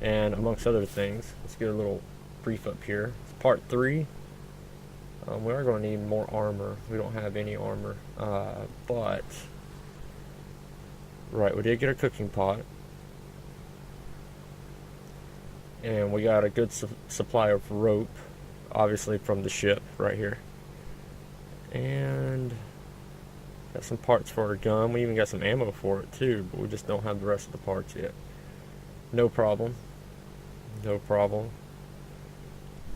and amongst other things. Let's get a little brief up here. It's part 3. We are going to need more armor. We don't have any armor, but right, we did get a cooking pot, and we got a good supply of rope, obviously from the ship right here, and got some parts for our gun. We even got some ammo for it too, but we just don't have the rest of the parts yet. No problem. No problem.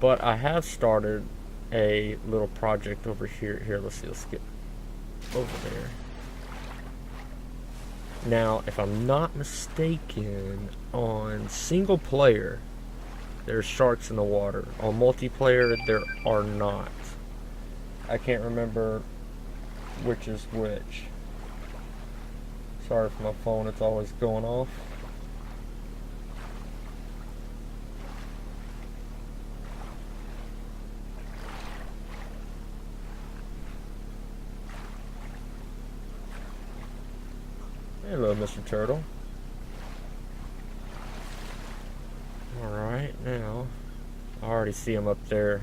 But I have started a little project over here. Here, let's see, let's get over there. Now, if I'm not mistaken, on single player, there's sharks in the water. On multiplayer, there are not. I can't remember which is which. Sorry for my phone, it's always going off. Hello, Mr. Turtle. Alright, now, I already see them up there.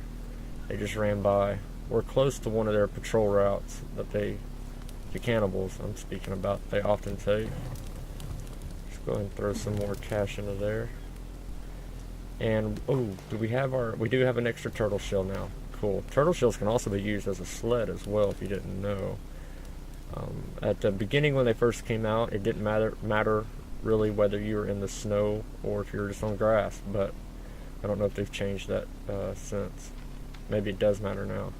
They just ran by. We're close to one of their patrol routes that the cannibals I'm speaking about, they often take. Just go ahead and throw some more cash into there. And, oh, we do have an extra turtle shell now. Cool. Turtle shells can also be used as a sled as well, if you didn't know. At the beginning when they first came out, it didn't matter really whether you were in the snow or if you were just on grass, but I don't know if they've changed that since. Maybe it does matter now.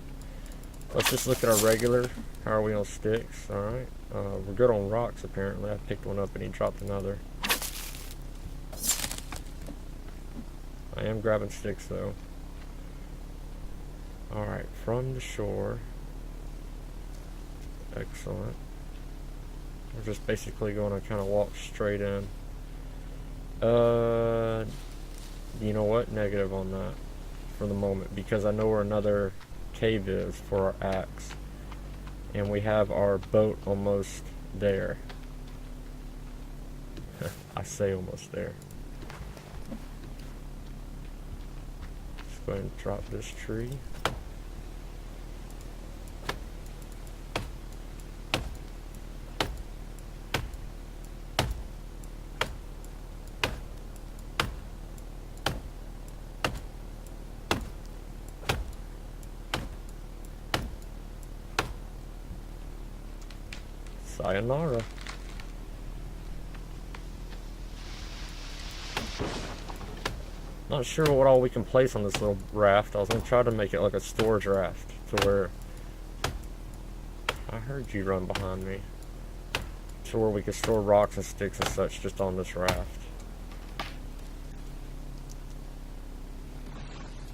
Let's just look at our regular. How are we on sticks? Alright. We're good on rocks apparently. I picked one up and he dropped another. I am grabbing sticks though. Alright, from the shore. Excellent. We're just basically going to kind of walk straight in. You know what? Negative on that for the moment, because I know where another cave is for our axe. And we have our boat almost there. I say almost there. Let's go ahead and drop this tree. Sayonara. Not sure what all we can place on this little raft. I was going to try to make it like a storage raft to where... I heard you run behind me. To where we could store rocks and sticks and such just on this raft.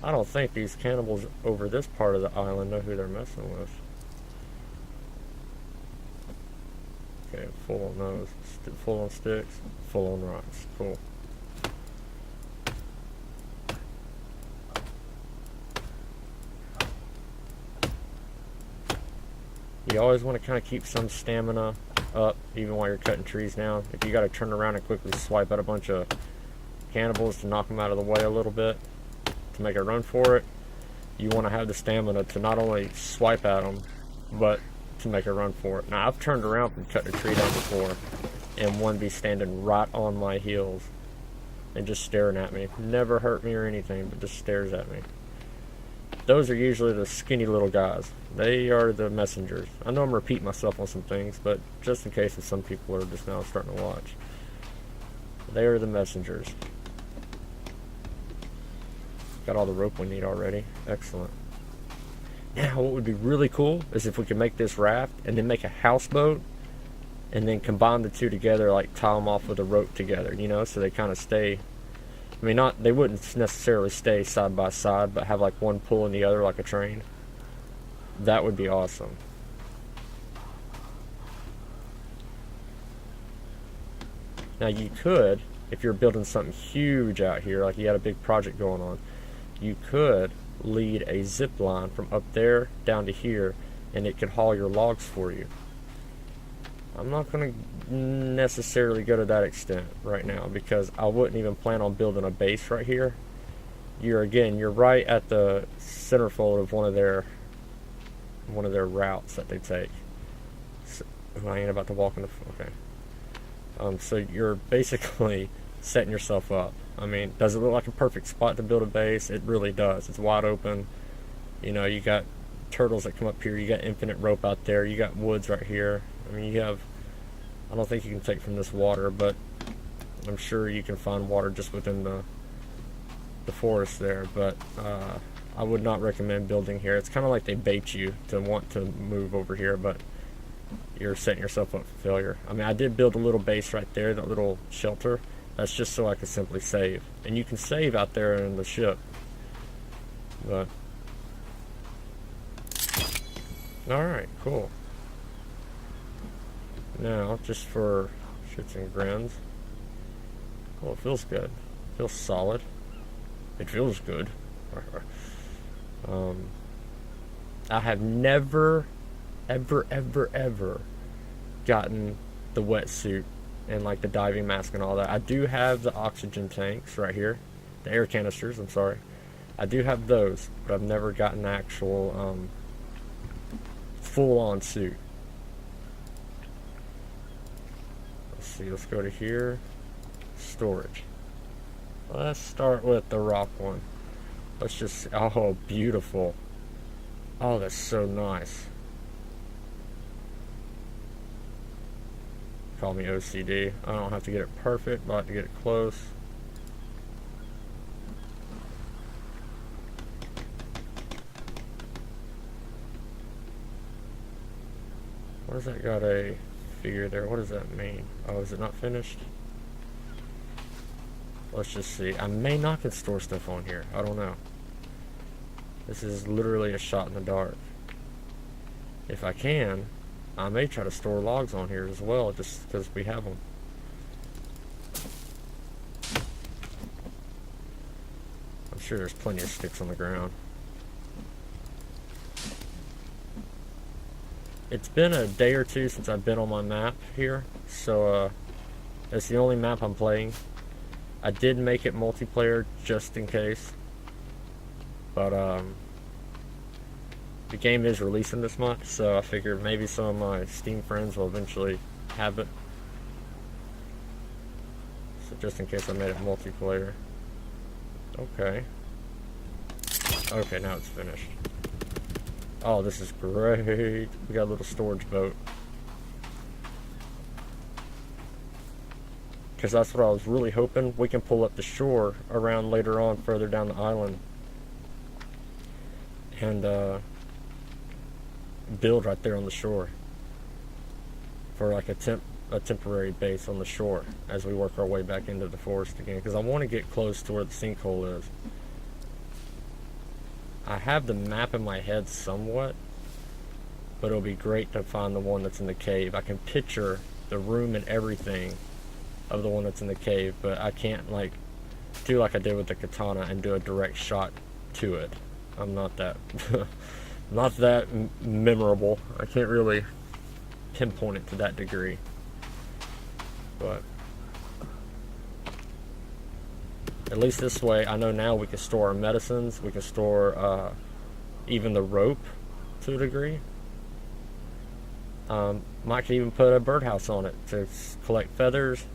I don't think these cannibals over this part of the island know who they're messing with. Okay, full on those. Full on sticks, full on rocks. Cool. You always want to kind of keep some stamina up, even while you're cutting trees down. If you got to turn around and quickly swipe at a bunch of cannibals to knock them out of the way a little bit, to make a run for it, you want to have the stamina to not only swipe at them, but to make a run for it. Now, I've turned around and cut a tree down before, and one be standing right on my heels and just staring at me. Never hurt me or anything, but just stares at me. Those are usually the skinny little guys. They are the messengers. I know I'm repeating myself on some things, but just in case if some people are just now starting to watch. They are the messengers. Got all the rope we need already. Excellent. Now, what would be really cool is if we could make this raft and then make a houseboat and then combine the two together, like tie them off with a rope together, you know, so they kind of stay. I mean, they wouldn't necessarily stay side by side, but have like one pulling the other like a train. That would be awesome. Now, you could, if you're building something huge out here, like you had a big project going on, you could lead a zip line from up there down to here, and it could haul your logs for you. I'm not going to necessarily go to that extent right now, because I wouldn't even plan on building a base right here. You're right at the centerfold of one of their routes that they take. So, I ain't about to walk in the... Okay. So you're basically setting yourself up. I mean, does it look like a perfect spot to build a base? It really does. It's wide open. You know, you got turtles that come up here. You got infinite rope out there. You got woods right here. I mean, you have... I don't think you can take from this water, but I'm sure you can find water just within the forest there. But I would not recommend building here. It's kind of like they bait you to want to move over here, but you're setting yourself up for failure. I mean, I did build a little base right there, that little shelter. That's just so I could simply save. And you can save out there in the ship. But alright, cool. Now, just for shits and grins. Oh, it feels good. It feels solid. It feels good. I have never, ever gotten the wetsuit and like the diving mask and all that. I do have the oxygen tanks right here. The air canisters, I'm sorry. I do have those, but I've never gotten the actual full-on suit. Let's see, let's go to here. Storage. Let's start with the rock one. Let's just... Oh, beautiful. Oh, that's so nice. Call me OCD. I don't have to get it perfect, but I have to get it close. Where's that got a figure there? What does that mean? Oh, is it not finished? Let's just see. I may not can store stuff on here. I don't know. This is literally a shot in the dark. If I can, I may try to store logs on here as well, just because we have them. I'm sure there's plenty of sticks on the ground. It's been a day or two since I've been on my map here, so it's the only map I'm playing. I did make it multiplayer just in case, but the game is releasing this month, so I figured maybe some of my Steam friends will eventually have it. So just in case I made it multiplayer. Okay. Okay, now it's finished. Oh, this is great. We got a little storage boat. Because that's what I was really hoping. We can pull up the shore around later on further down the island. And build right there on the shore. For like a temporary base on the shore as we work our way back into the forest again. Because I want to get close to where the sinkhole is. I have the map in my head somewhat, but it'll be great to find the one that's in the cave. I can picture the room and everything of the one that's in the cave, but I can't like do like I did with the katana and do a direct shot to it. I'm not that not that memorable. I can't really pinpoint it to that degree. But at least this way, I know now we can store our medicines. We can store even the rope to a degree. Might even put a birdhouse on it to collect feathers.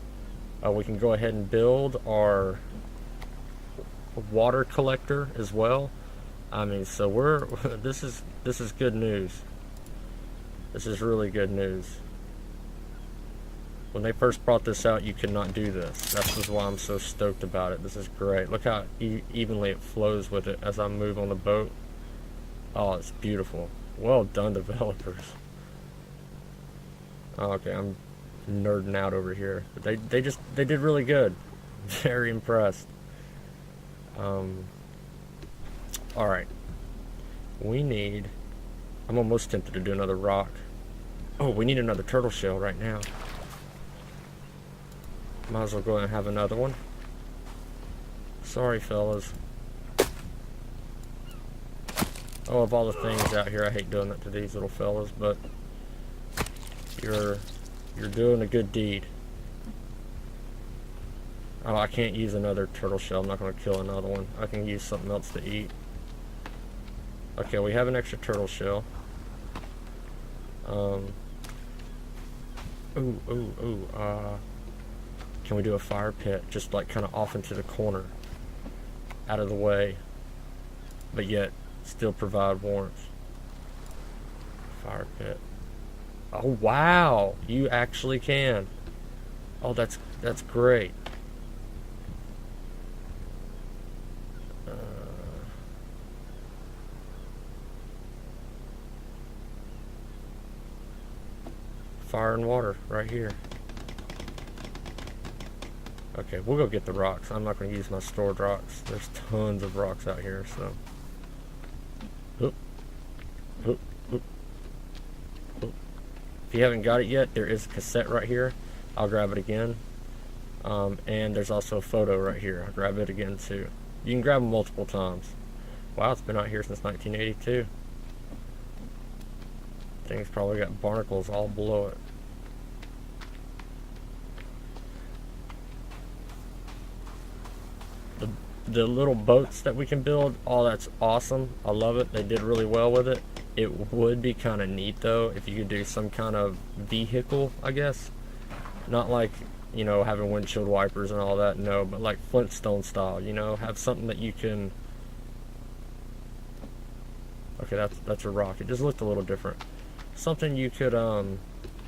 We can go ahead and build our water collector as well. I mean, so we're this is good news. This is really good news. When they first brought this out, you could not do this. That's why I'm so stoked about it. This is great. Look how evenly it flows with it as I move on the boat. Oh, it's beautiful. Well done, developers. Oh, okay, I'm nerding out over here. But they did really good. Very impressed. Alright. We need... I'm almost tempted to do another rock. Oh, we need another turtle shell right now. Might as well go ahead and have another one. Sorry, fellas. Oh, of all the things out here, I hate doing that to these little fellas, but you're You're doing a good deed. Oh, I can't use another turtle shell. I'm not going to kill another one. I can use something else to eat. Okay, we have an extra turtle shell. Can we do a fire pit? Just like kind of off into the corner. Out of the way. But yet, still provide warmth. Fire pit. Oh, wow! You actually can. Oh, that's great. Fire and water right here. Okay, we'll go get the rocks. I'm not going to use my stored rocks. There's tons of rocks out here, so. Oop. Oop. Oop. Oop. If you haven't got it yet, there is a cassette right here. I'll grab it again. And there's also a photo right here. I'll grab it again too. You can grab them multiple times. Wow, it's been out here since 1982. Thing's probably got barnacles all below it. The little boats that we can build, oh, that's awesome. I love it. They did really well with it. It would be kind of neat though if you could do some kind of vehicle, I guess. Not like, you know, having windshield wipers and all that, no, but like Flintstone style, you know, have something that you can. Okay, that's a rock. It just looked a little different. Something you could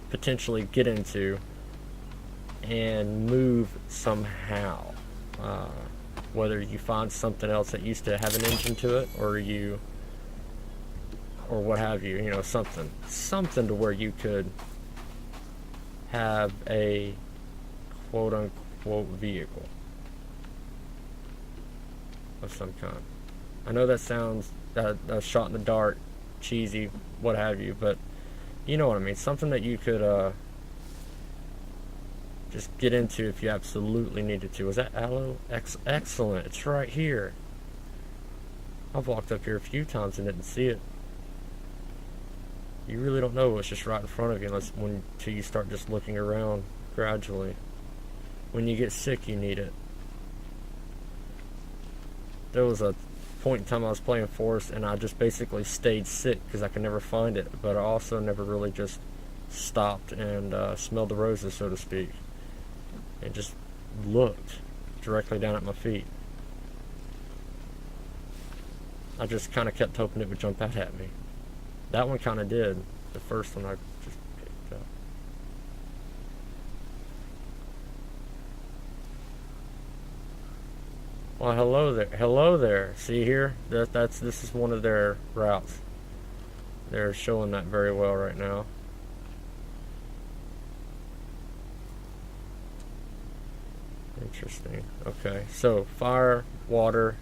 potentially get into and move somehow. Whether you find something else that used to have an engine to it, or what have you, you know, something to where you could have a quote unquote vehicle of some kind. I know that sounds shot in the dark, cheesy, what have you, but you know what I mean. Something that you could just get into if you absolutely needed to. Was that aloe? Excellent. It's right here. I've walked up here a few times and didn't see it. You really don't know what's just right in front of you until you start just looking around gradually. When you get sick, you need it. There was a point in time I was playing Forest and I just basically stayed sick because I could never find it, but I also never really just stopped and smelled the roses, so to speak, and just looked directly down at my feet. I just kind of kept hoping it would jump out at me. That one kind of did. The first one I just picked up. Well, hello there. Hello there. See here? This is one of their routes. They're showing that very well right now. Interesting. Okay, so fire, water.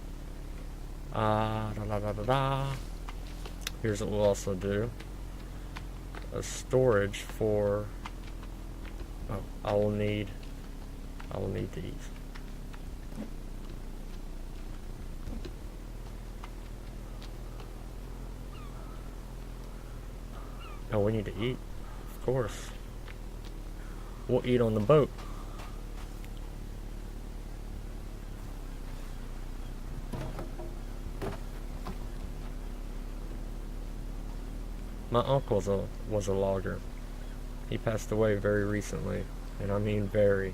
Here's what we'll also do. A storage for. Oh, I will need these. Oh, we need to eat. Of course. We'll eat on the boat. My uncle was a logger. He passed away very recently, and I mean very.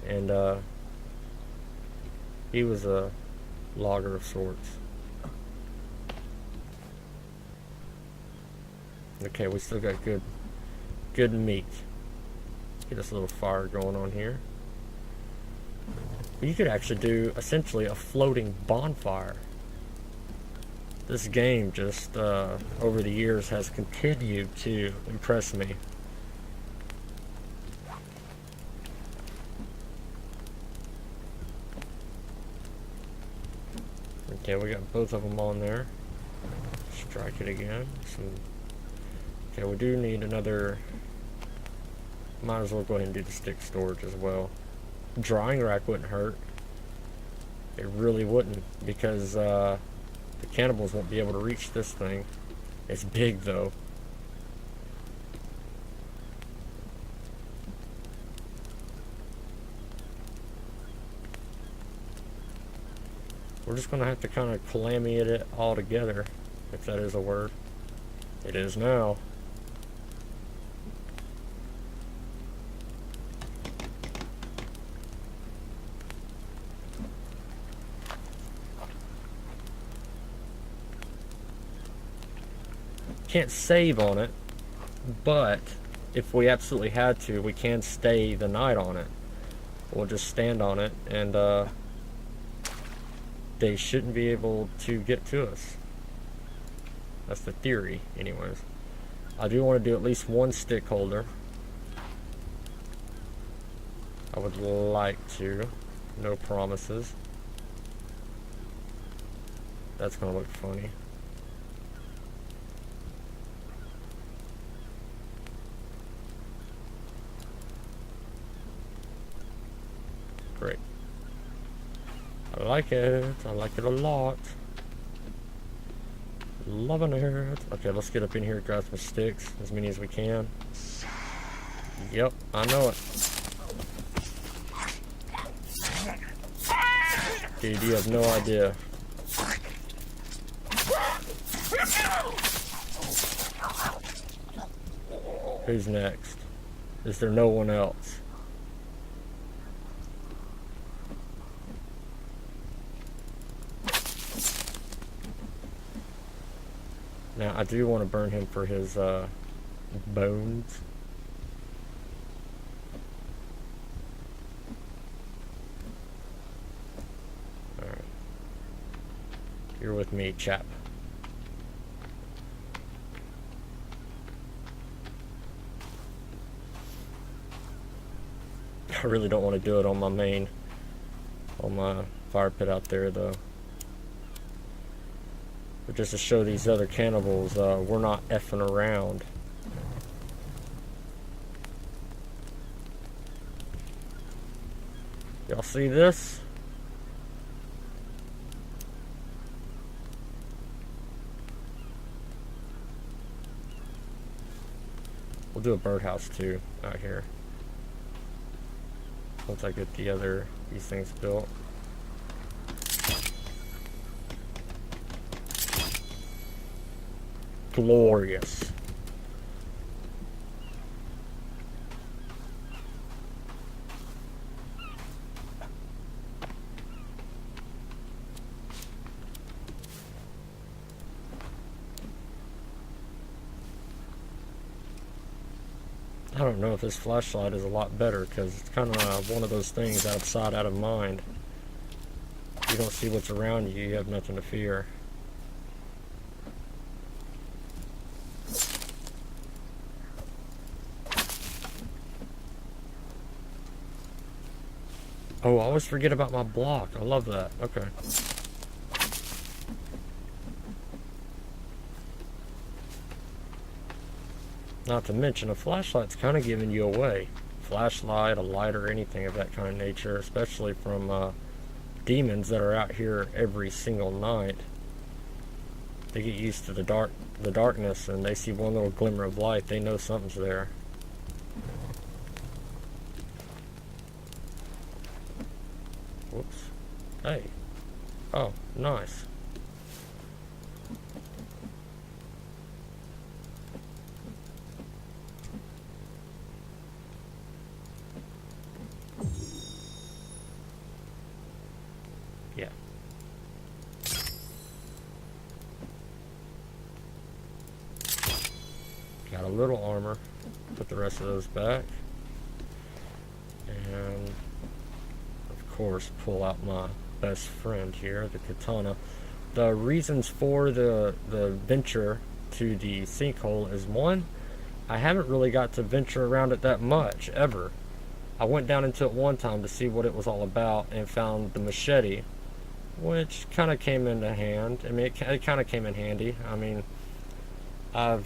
And he was a logger of sorts. Okay, we still got good meat. Let's get this little fire going on here. You could actually do essentially a floating bonfire. This game just over the years has continued to impress me. Okay, we got both of them on there. Strike it again. Okay, we do need another. Might as well go ahead and do the stick storage as well. Drying rack wouldn't hurt. It really wouldn't, because the cannibals won't be able to reach this thing. It's big though. we're just going to have to kind of calamity it all together, if that is a word. It is now. Can't save on it, but if we absolutely had to, we can stay the night on it. We'll just stand on it, and they shouldn't be able to get to us. That's the theory, anyways. I do want to do at least one stick holder. I would like to. No promises. That's going to look funny. Great. I like it. I like it a lot. Loving it. Okay, let's get up in here, grab some sticks, as many as we can. Yep, I know it. Dude, you have no idea. Who's next? Is there no one else? Now, I do want to burn him for his bones. Alright. You're with me, chap. I really don't want to do it on my fire pit out there, though. But just to show these other cannibals, we're not effing around. Y'all see this? We'll do a birdhouse too out here. Once I get these things built. Glorious. I don't know if this flashlight is a lot better, because it's kind of one of those things, out of sight, out of mind. If you don't see what's around you, you have nothing to fear. Oh, I always forget about my block. I love that. Okay. Not to mention, a flashlight's kind of giving you away. Flashlight, a lighter, anything of that kind of nature, especially from demons that are out here every single night. They get used to the darkness, and they see one little glimmer of light. They know something's there. Whoops. Hey. Oh, nice. Yeah. Got a little armor. Put the rest of those back. And of course, pull out my best friend here, the katana. The reasons for the venture to the sinkhole is, one, I haven't really got to venture around it that much, ever. I went down into it one time to see what it was all about and found the machete, which kind of came into hand. I mean, it kind of came in handy. I mean, I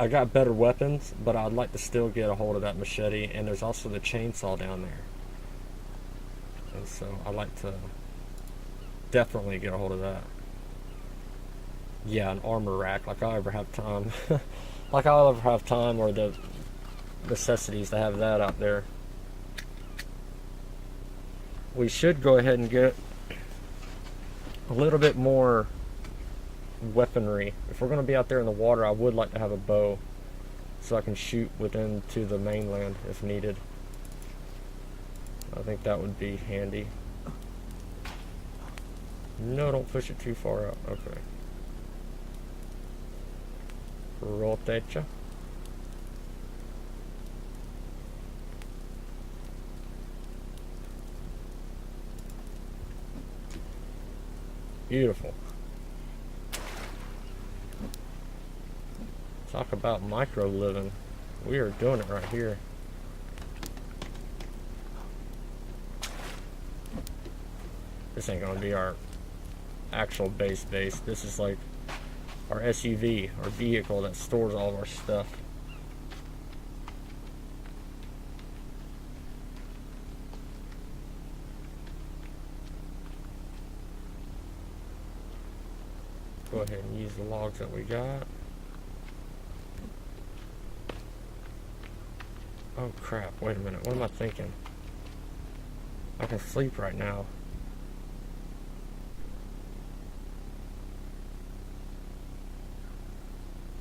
got better weapons, but I'd like to still get a hold of that machete, and there's also the chainsaw down there. And so I'd like to definitely get a hold of that. Yeah, an armor rack, like I'll ever have time. Like I'll ever have time or the necessities to have that out there. We should go ahead and get a little bit more weaponry. If we're going to be out there in the water, I would like to have a bow so I can shoot within to the mainland if needed. I think that would be handy. No, don't push it too far out. Okay. Rotecha. Beautiful. Talk about micro living. We are doing it right here. This ain't gonna be our actual base. This is like our SUV, our vehicle that stores all of our stuff. Go ahead and use the logs that we got. Oh crap, wait a minute, what am I thinking? I can sleep right now.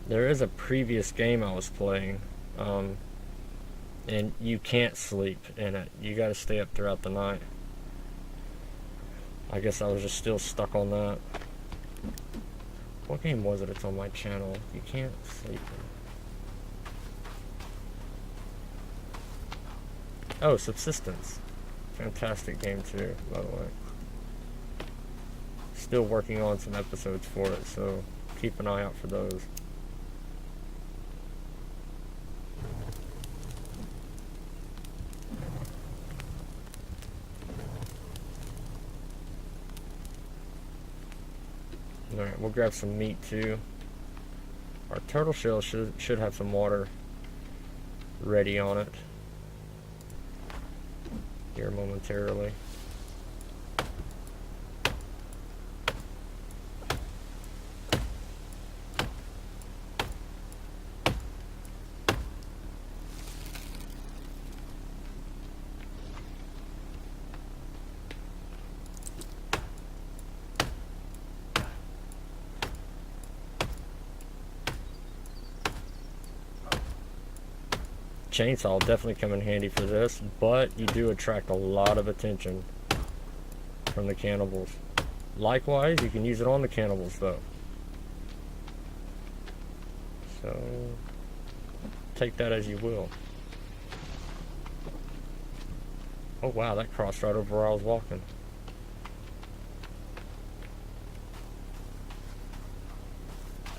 There is a previous game I was playing, and you can't sleep in it. You gotta stay up throughout the night. I guess I was just still stuck on that. What game was it? It's on my channel. You can't sleep in it. Oh, Subsistence. Fantastic game too, by the way. Still working on some episodes for it, so keep an eye out for those. Alright, we'll grab some meat too. Our turtle shell should have some water ready on it here momentarily. Chainsaw will definitely come in handy for this, but you do attract a lot of attention from the cannibals. Likewise, you can use it on the cannibals though. So, take that as you will. Oh wow, that crossed right over where I was walking.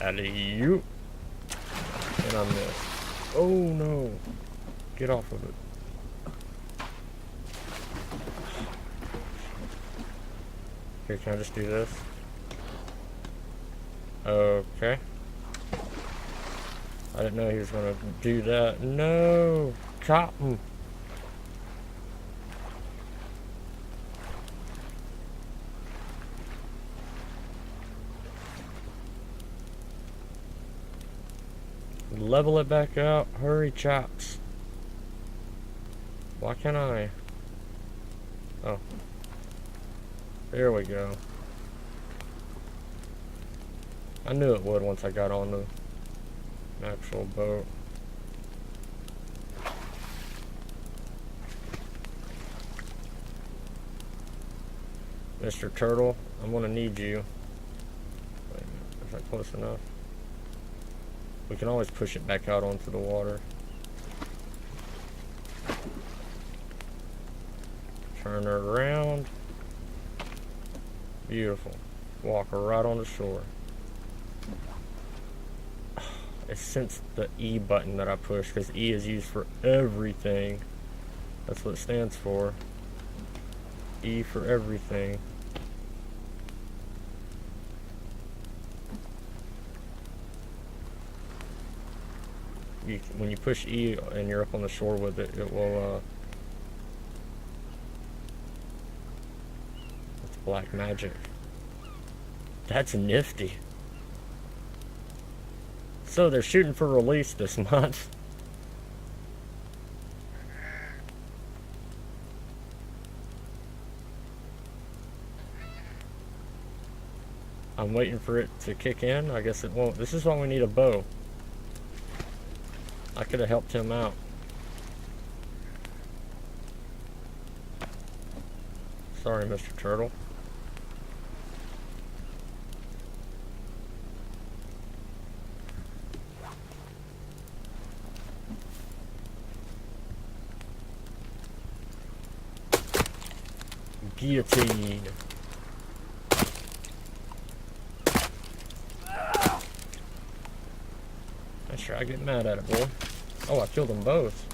Alley-oop. And I missed. Oh no. Get off of it. Here, can I just do this? Okay. I didn't know he was gonna do that. No! Cotton! Level it back out. Hurry, chops. Why can't I? Oh. There we go. I knew it would once I got on the actual boat. Mr. Turtle, I'm gonna need you. Wait a minute, is that close enough? We can always push it back out onto the water. Turn her around. Beautiful. Walk her right on the shore. It's since the E button that I push, because E is used for everything. That's what it stands for. E for everything. When you push E and you're up on the shore with it, it will, it's black magic. That's nifty. So they're shooting for release this month. I'm waiting for it to kick in. I guess it won't. This is why we need a bow. I could have helped him out. Sorry, Mr. Turtle. Guillotine. That's sure I get mad at it, boy. Oh, I killed them both.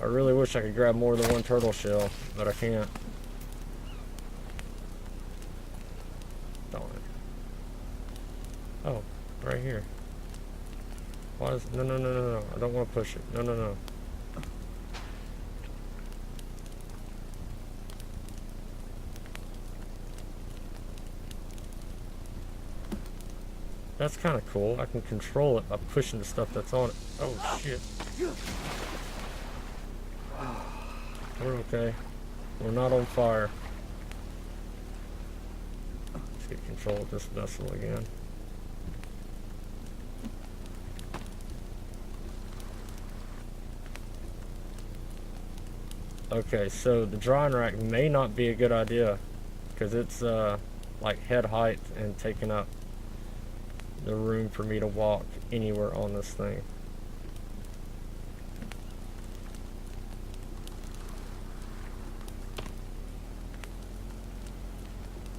I really wish I could grab more than one turtle shell, but I can't. Darn it. Oh, right here. Why is... No, no, no, no, no. I don't want to push it. No, no, no. That's kind of cool. I can control it by pushing the stuff that's on it. Oh, shit. We're okay. We're not on fire. Let's get control of this vessel again. Okay, so the drying rack may not be a good idea because it's like head height and taking up the room for me to walk anywhere on this thing.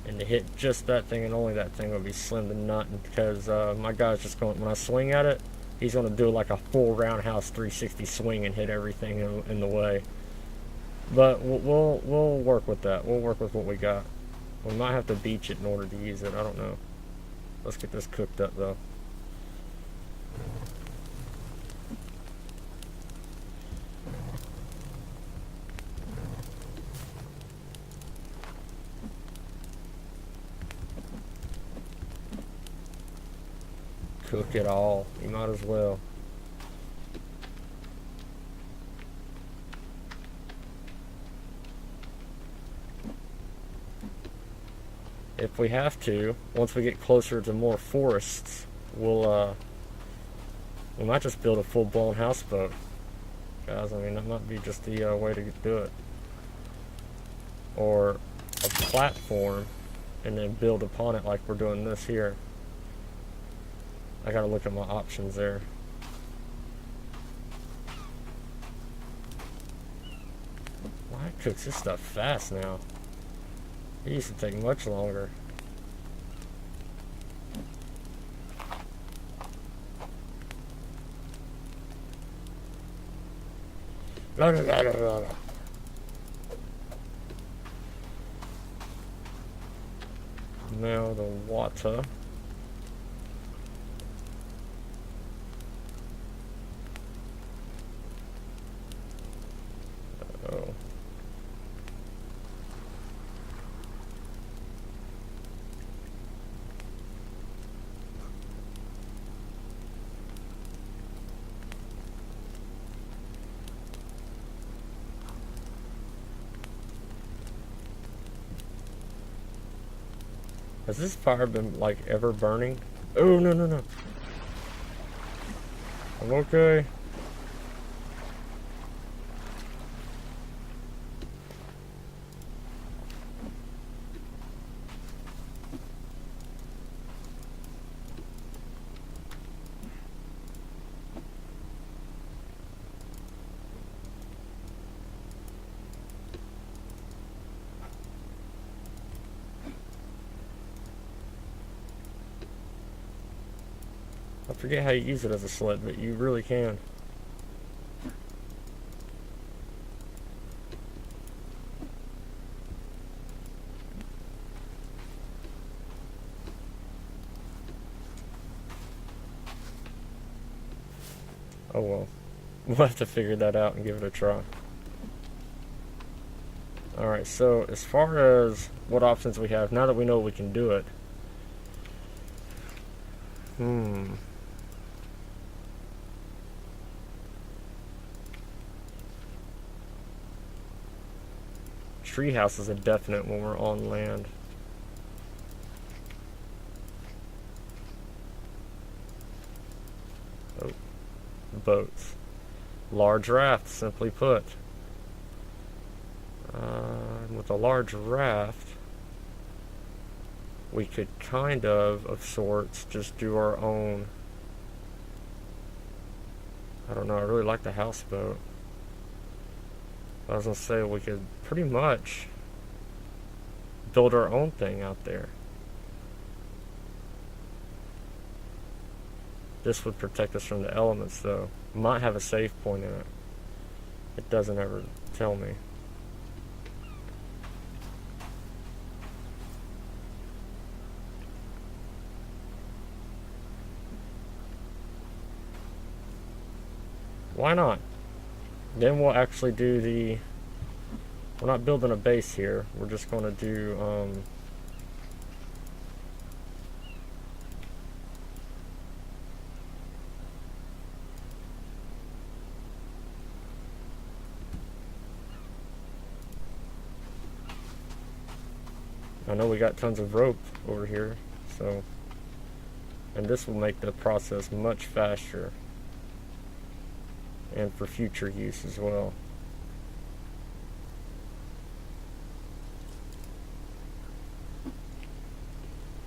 And to hit just that thing and only that thing would be slim to nothing because my guy's just going, when I swing at it, he's going to do like a full roundhouse 360 swing and hit everything in the way. But we'll work with that. We'll work with what we got. We might have to beach it in order to use it. I don't know. Let's get this cooked up though. Cook it all. You might as well. If we have to, once we get closer to more forests, we might just build a full-blown houseboat. Guys, I mean, that might be just the way to do it. Or a platform, and then build upon it like we're doing this here. I gotta look at my options there. Why it cooks this stuff fast now? It used to take much longer. La, la, la, la, la. Now the water. Oh. Has this fire been, like, ever burning? Oh, no, no, no. I'm okay. I forget how you use it as a sled, but you really can. Oh well. We'll have to figure that out and give it a try. Alright, so as far as what options we have, now that we know we can do it. Treehouse is a definite when we're on land. Oh, boats. Large raft, simply put. With a large raft, we could kind of sorts, just do our own. I don't know, I really like the houseboat. I was gonna say we could pretty much build our own thing out there. This would protect us from the elements, though. Might have a save point in it. It doesn't ever tell me. Why not? Then we'll actually do the... We're not building a base here. We're just going to do... I know we got tons of rope over here, so... And this will make the process much faster. And for future use as well.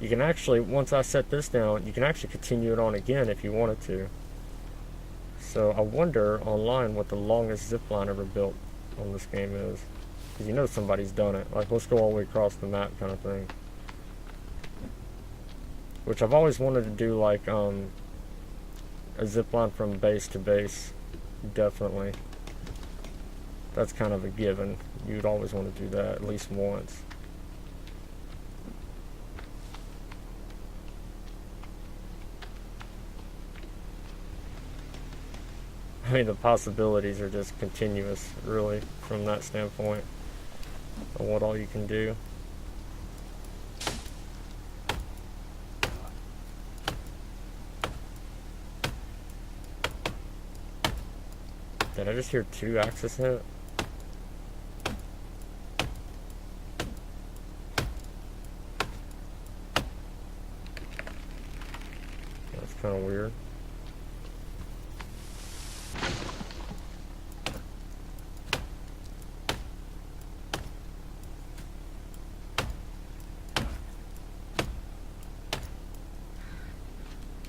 You can actually, once I set this down, you can actually continue it on again if you wanted to. So I wonder online what the longest zipline ever built on this game is. Because you know somebody's done it. Like, let's go all the way across the map kind of thing. Which I've always wanted to do, like, a zipline from base to base. Definitely. That's kind of a given. You'd always want to do that at least once. I mean, the possibilities are just continuous, really, from that standpoint of what all you can do. Did I just hear 2 axes hit? That's kind of weird.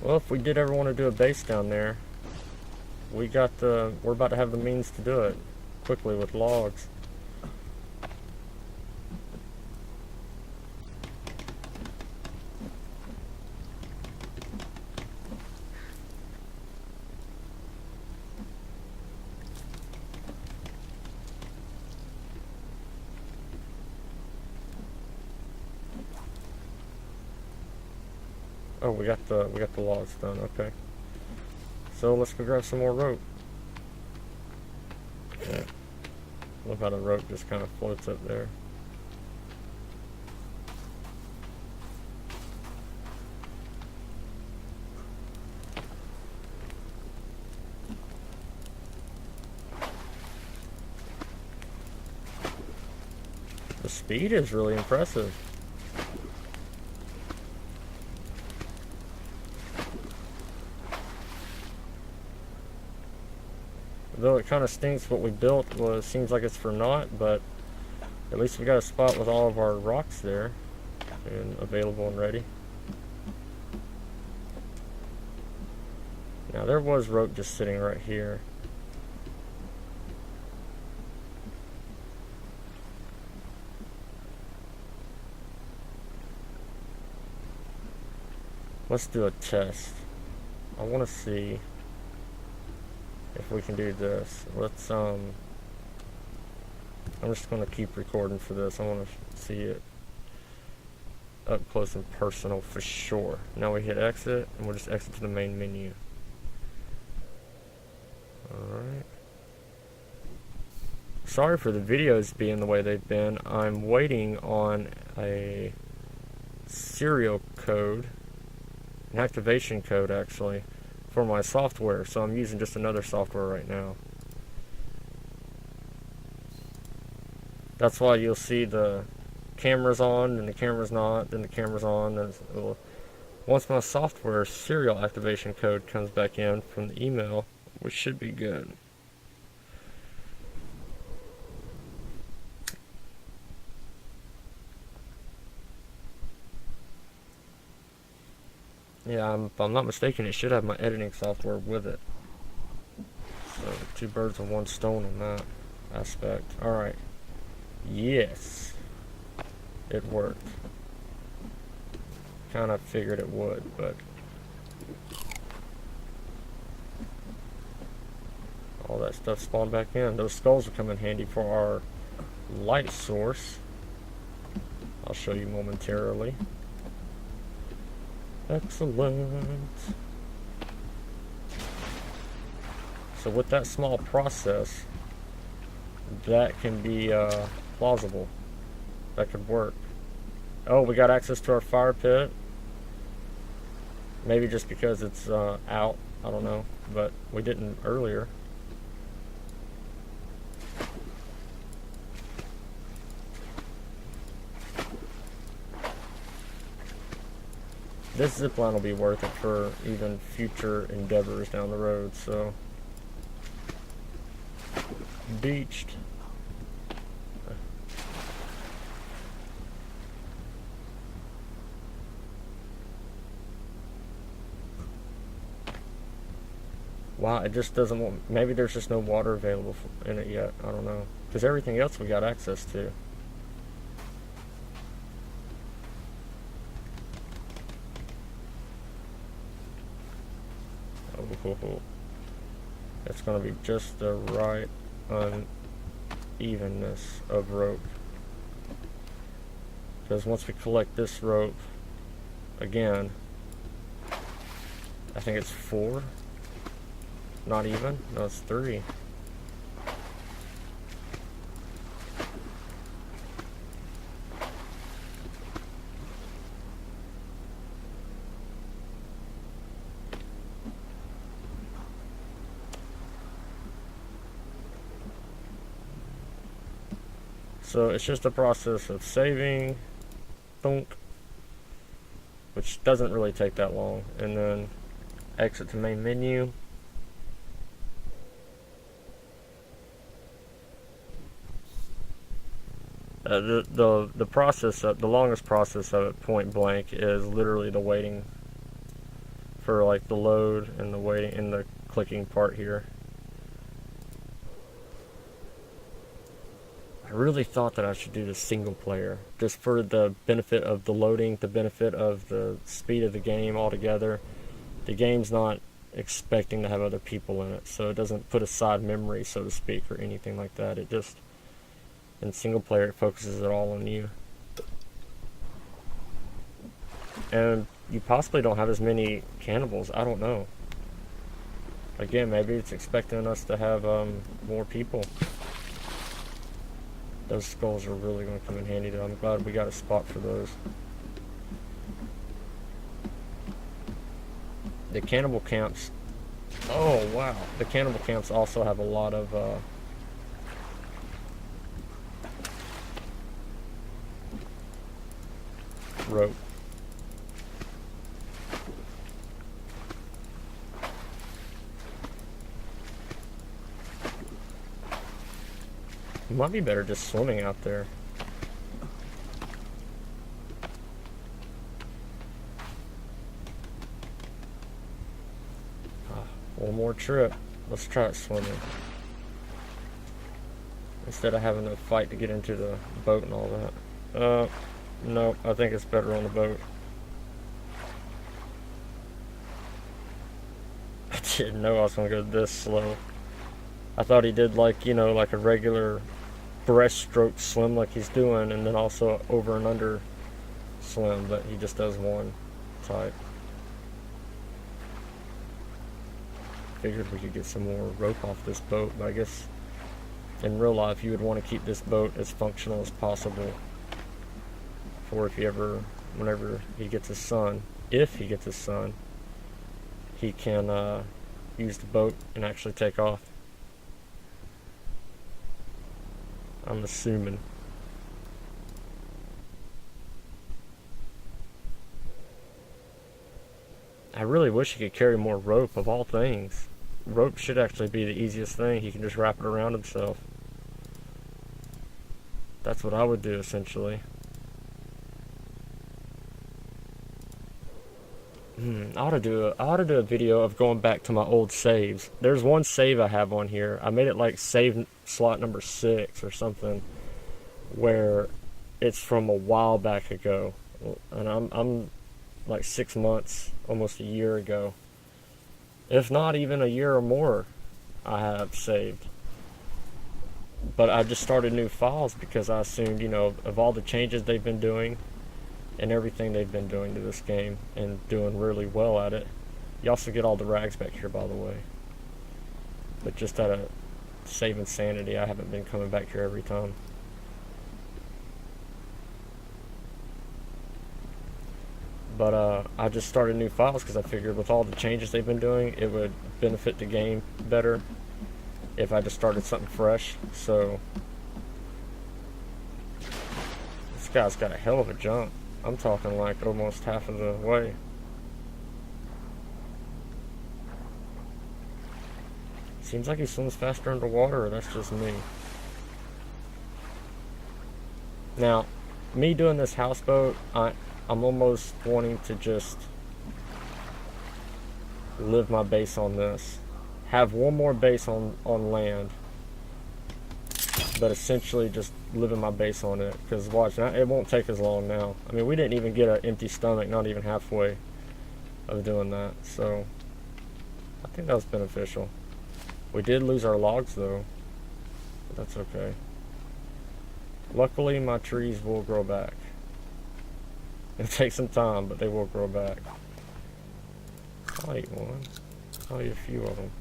Well, if we did ever want to do a base down there, we're about to have the means to do it quickly with logs. Oh, we got the logs done. Okay. So let's go grab some more rope. Look how the rope just kind of floats up there. The speed is really impressive. Though it kind of stinks what we built seems like it's for naught, but at least we got a spot with all of our rocks there and available and ready. Now there was rope just sitting right here. Let's do a test. I want to see if we can do this. Let's I'm just going to keep recording for this. I want to see it up close and personal for sure. Now we hit exit, and we'll just exit to the main menu. Alright. Sorry for the videos being the way they've been. I'm waiting on a serial code, an activation code actually, for my software, so I'm using just another software right now. That's why you'll see the camera's on, and the camera's not, then the camera's on, and once my software serial activation code comes back in from the email, we should be good. Yeah, if I'm not mistaken, it should have my editing software with it. So, two birds with one stone on that aspect. Alright. Yes. It worked. Kind of figured it would, but all that stuff spawned back in. Those skulls will come in handy for our light source. I'll show you momentarily. Excellent. So with that small process, that can be plausible. That could work. Oh, we got access to our fire pit. Maybe just because it's out. I don't know. But we didn't earlier. This zipline will be worth it for even future endeavors down the road, so. Beached. Wow, it just doesn't want, maybe there's just no water available in it yet, I don't know. Because everything else we got access to. Oh, it's going to be just the right unevenness of rope. Because once we collect this rope, again, I think it's 4. Not even? No, it's 3. So it's just a process of saving, thunk, which doesn't really take that long, and then exit to main menu. The process, the longest process of it, point blank, is literally the waiting for like the load and the waiting and the clicking part here. I really thought that I should do the single player, just for the benefit of the loading, the benefit of the speed of the game altogether. The game's not expecting to have other people in it, so it doesn't put aside memory, so to speak, or anything like that. It just, in single player, it focuses it all on you. And you possibly don't have as many cannibals, I don't know. Again, maybe it's expecting us to have more people. Those skulls are really going to come in handy though. I'm glad we got a spot for those. The cannibal camps, oh wow, the cannibal camps also have a lot of rope. It might be better just swimming out there. One more trip. Let's try it swimming. Instead of having to fight to get into the boat and all that. No, I think it's better on the boat. I didn't know I was going to go this slow. I thought he did like, you know, like a regular breaststroke swim like he's doing, and then also over and under swim, but he just does one type. Figured we could get some more rope off this boat, but I guess in real life you would want to keep this boat as functional as possible for if he ever, whenever he gets his son, if he gets his son, he can use the boat and actually take off. I'm assuming. really wish he could carry more rope, of all things. Rope should actually be the easiest thing. He can just wrap it around himself. That's what I would do, essentially. I ought to do a video of going back to my old saves. There's one save I have on here. I made it like save slot number 6 or something, where it's from a while back ago, and I'm like 6 months, almost a year ago, if not even a year or more, I have saved. But I just started new files because I assumed, you know, of all the changes they've been doing and everything they've been doing to this game, and doing really well at it. You also get all the rags back here, by the way. But just out of save insanity, I haven't been coming back here every time. But I just started new files because I figured with all the changes they've been doing, it would benefit the game better if I just started something fresh. So this guy's got a hell of a jump. I'm talking like almost half of the way. Seems like he swims faster underwater, or that's just me. Now, me doing this houseboat, I'm almost wanting to just live my base on this. Have one more base on land, but essentially just living my base on it. Because watch, it won't take as long now. I mean, we didn't even get an empty stomach, not even halfway of doing that. So I think that was beneficial. We did lose our logs though, but that's okay. Luckily, my trees will grow back. It'll take some time, but they will grow back. I'll eat one. I'll eat a few of them.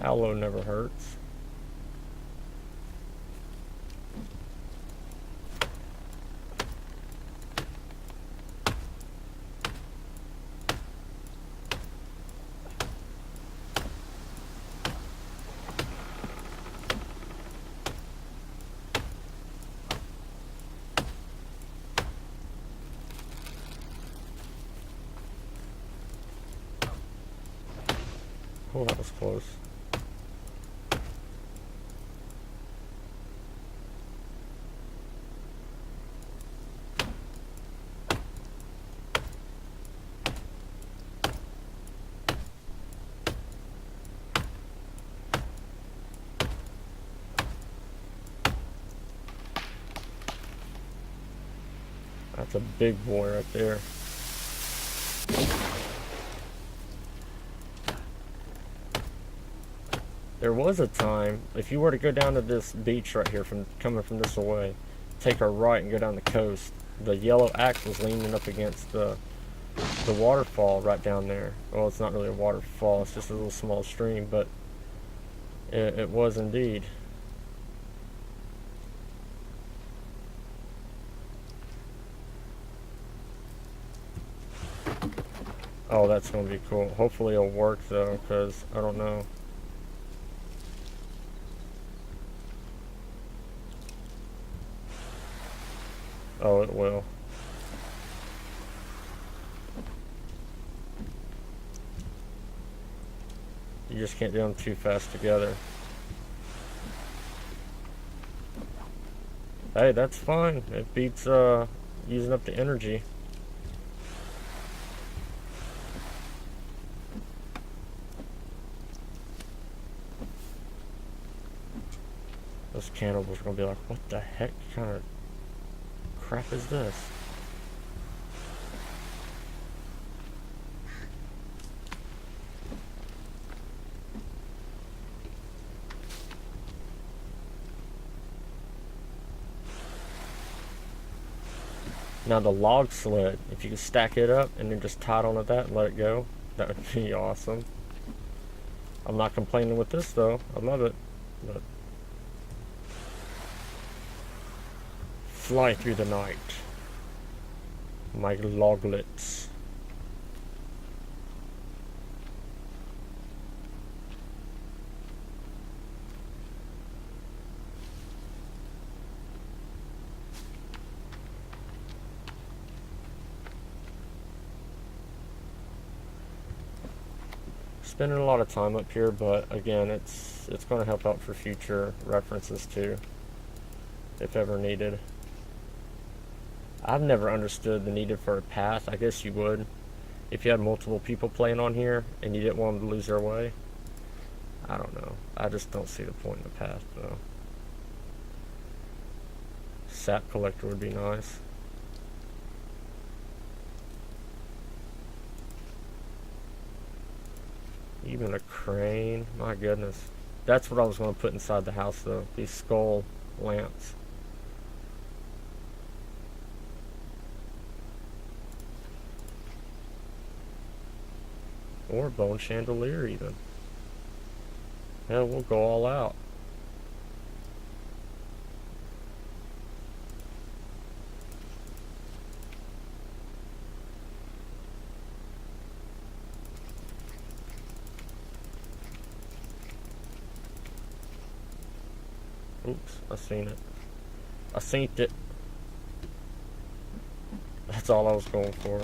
Aloe never hurts. Oh, that was close. That's a big boy right there. There was a time, if you were to go down to this beach right here, coming from this away, take a right and go down the coast, the yellow axe was leaning up against the waterfall right down there. Well, it's not really a waterfall, it's just a little small stream, but it was indeed. Oh, that's going to be cool. Hopefully it'll work though, because I don't know. Oh, it will. You just can't do them too fast together. Hey, that's fine. It beats using up the energy. Those cannibals are gonna be like, what the heck kind of crap is this? Now the log sled, if you could stack it up and then just tie it onto that and let it go, that would be awesome. I'm not complaining with this though, I love it, but fly through the night, my loglets. spending a lot of time up here, but again, it's going to help out for future references too, if ever needed. I've never understood the need for a path. I guess you would if you had multiple people playing on here and you didn't want them to lose their way. I don't know. I just don't see the point in the path though. Sap collector would be nice. Even a crane. My goodness. That's what I was going to put inside the house though. These skull lamps. Or a bone chandelier even. Hell, we'll go all out. Oops, I seen it. I seen it. That's all I was going for.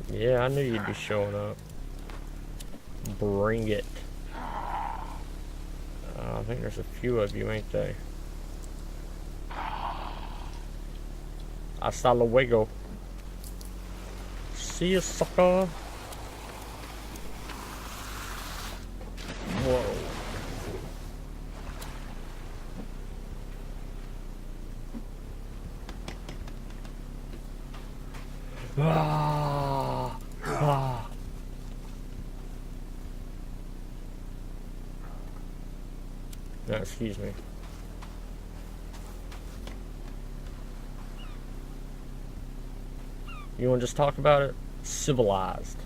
Yeah, I knew you'd be showing up. Bring it. I think there's a few of you, ain't they? Hasta luego. See ya, sucker. Whoa. Ah. Ah. No, excuse me. You want to just talk about it? Civilized.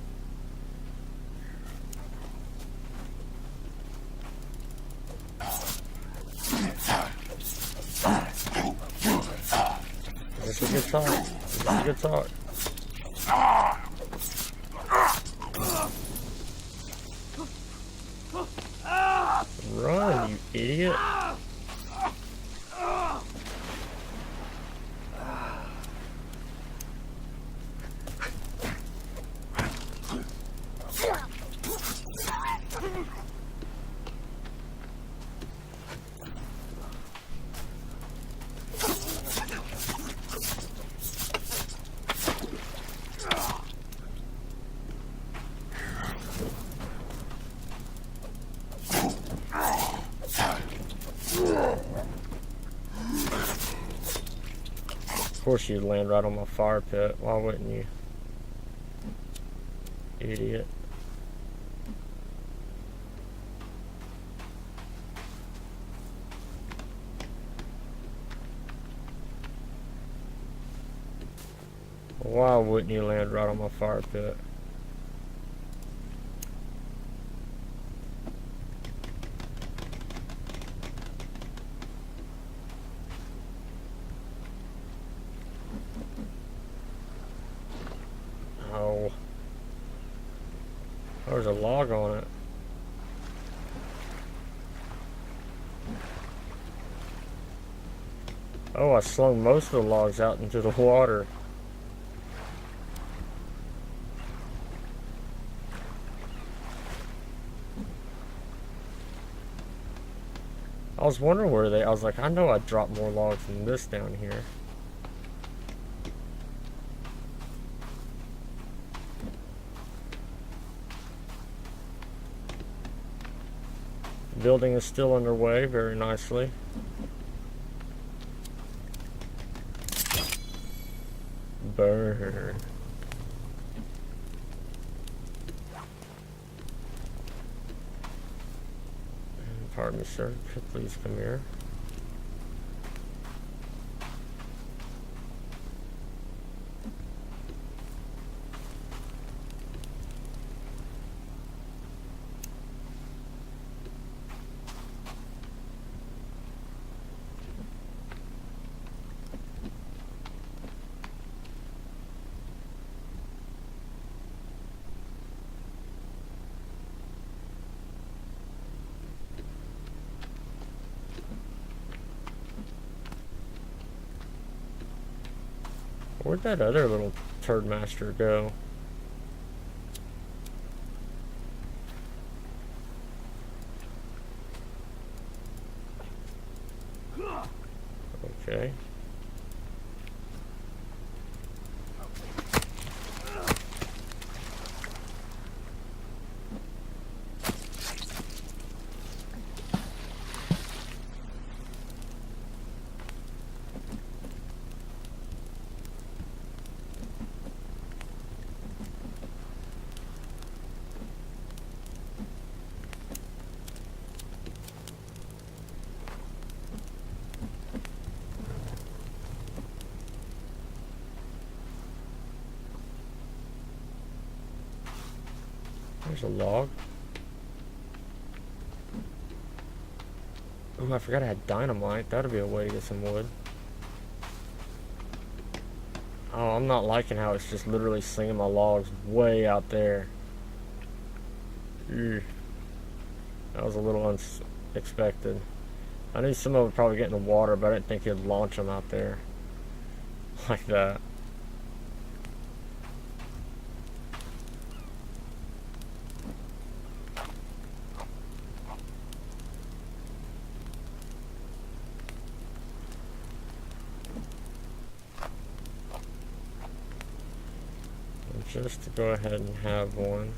Is this a good talk? Is this a good talk? Run, you idiot. Of course you'd land right on my fire pit. Why wouldn't you? Idiot. Why wouldn't you land right on my fire pit? Oh. There's a log on it. Oh, I slung most of the logs out into the water. I was wondering where I was like, I know I dropped more logs than this down here. Building is still underway very nicely. Burn. Pardon me, sir. Please come here. Where'd that other little turd master go? Okay. There's a log. Oh, I forgot I had dynamite. That'd be a way to get some wood. Oh, I'm not liking how it's just literally slinging my logs way out there. Ew. That was a little unexpected. I knew some of it would probably get in the water, but I didn't think it'd launch them out there like that. Just to go ahead and have one.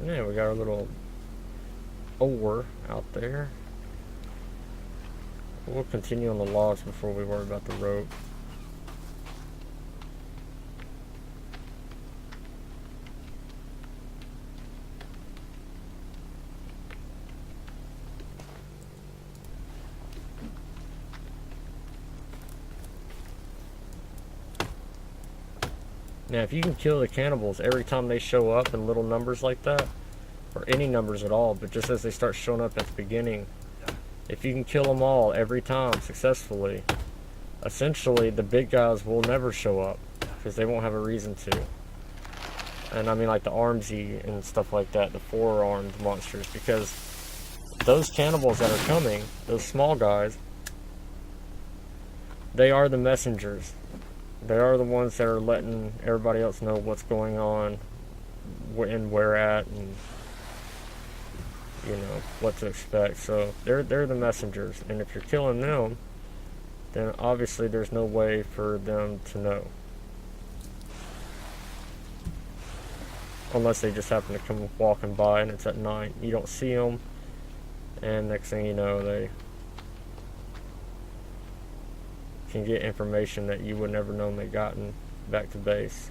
Yeah, we got our little ore out there. We'll continue on the logs before we worry about the rope. Now, if you can kill the cannibals every time they show up in little numbers like that, or any numbers at all, but just as they start showing up at the beginning, if you can kill them all every time successfully, essentially the big guys will never show up because they won't have a reason to. And I mean like the armsy and stuff like that, the four-armed monsters, because those cannibals that are coming, those small guys, they are the messengers. They are the ones that are letting everybody else know what's going on and where at, and you know what to expect. So they're the messengers, and if you're killing them, then obviously there's no way for them to know, unless they just happen to come walking by and it's at night. You don't see them, and next thing you know, they can get information that you would never known they gotten back to base.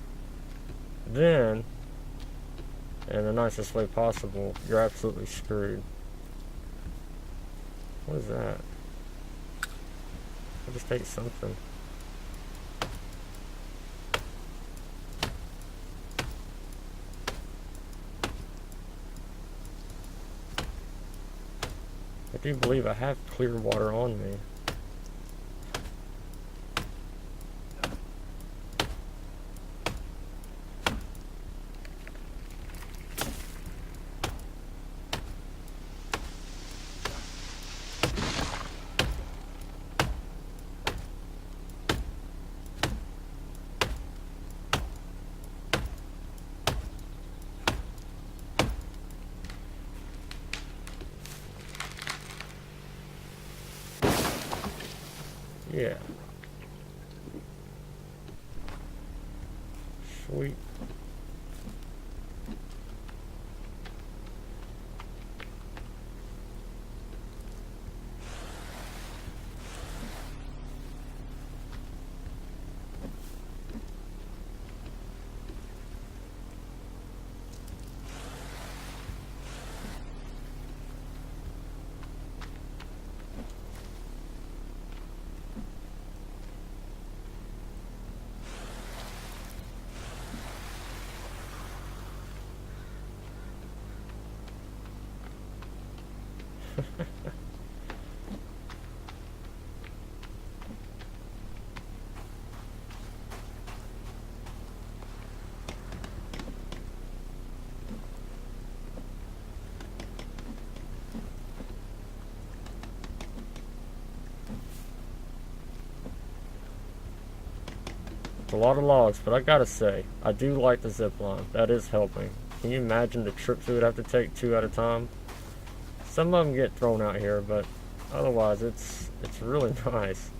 Then, in the nicest way possible, you're absolutely screwed. What is that? I just ate something. I do believe I have clear water on me. Yeah. Sweet. It's a lot of logs, but I gotta say, I do like the zip line. That is helping. Can you imagine the trips we would have to take 2 at a time? Some of them get thrown out here, but otherwise it's really nice.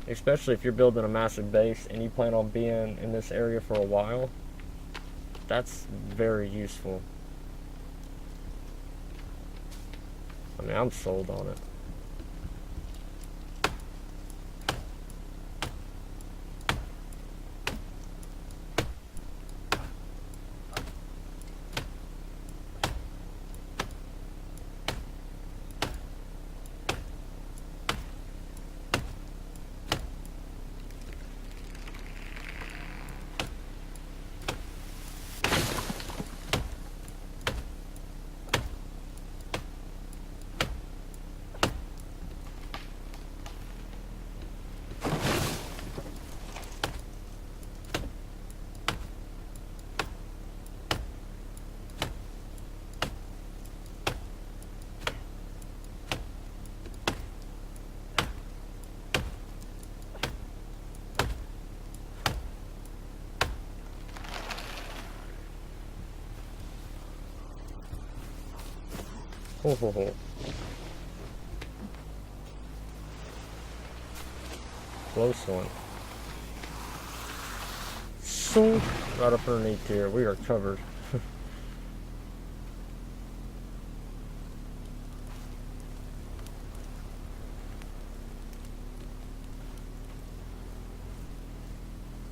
Especially if you're building a massive base and you plan on being in this area for a while. That's very useful. I mean, I'm sold on it. Ho ho ho. Close one. So, right up underneath here, we are covered.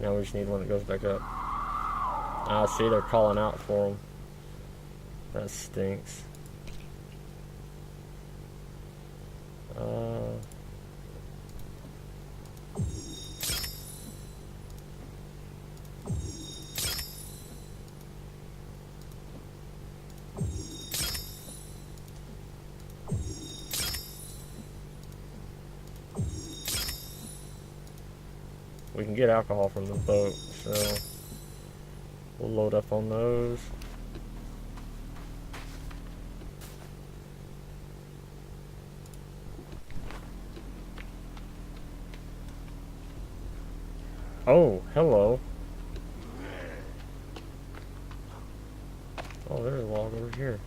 Now we just need one that goes back up. Ah, see, they're calling out for them. That stinks. We can get alcohol from the boat, so we'll load up on those. Oh, hello. Oh, there's a log over here.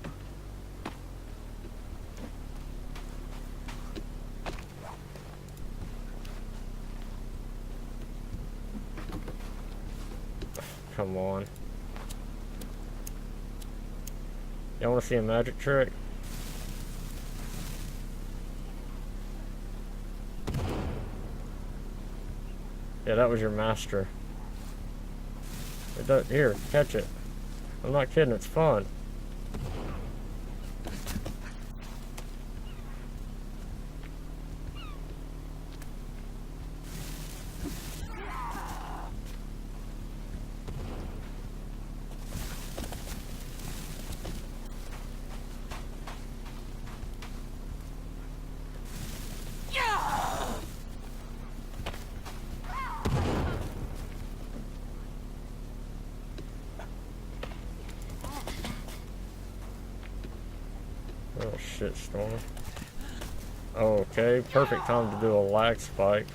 Come on. Y'all want to see a magic trick? Yeah, that was your master. Here, catch it. I'm not kidding, it's fun. Oh shit, storm. Okay, perfect time to do a lag spike.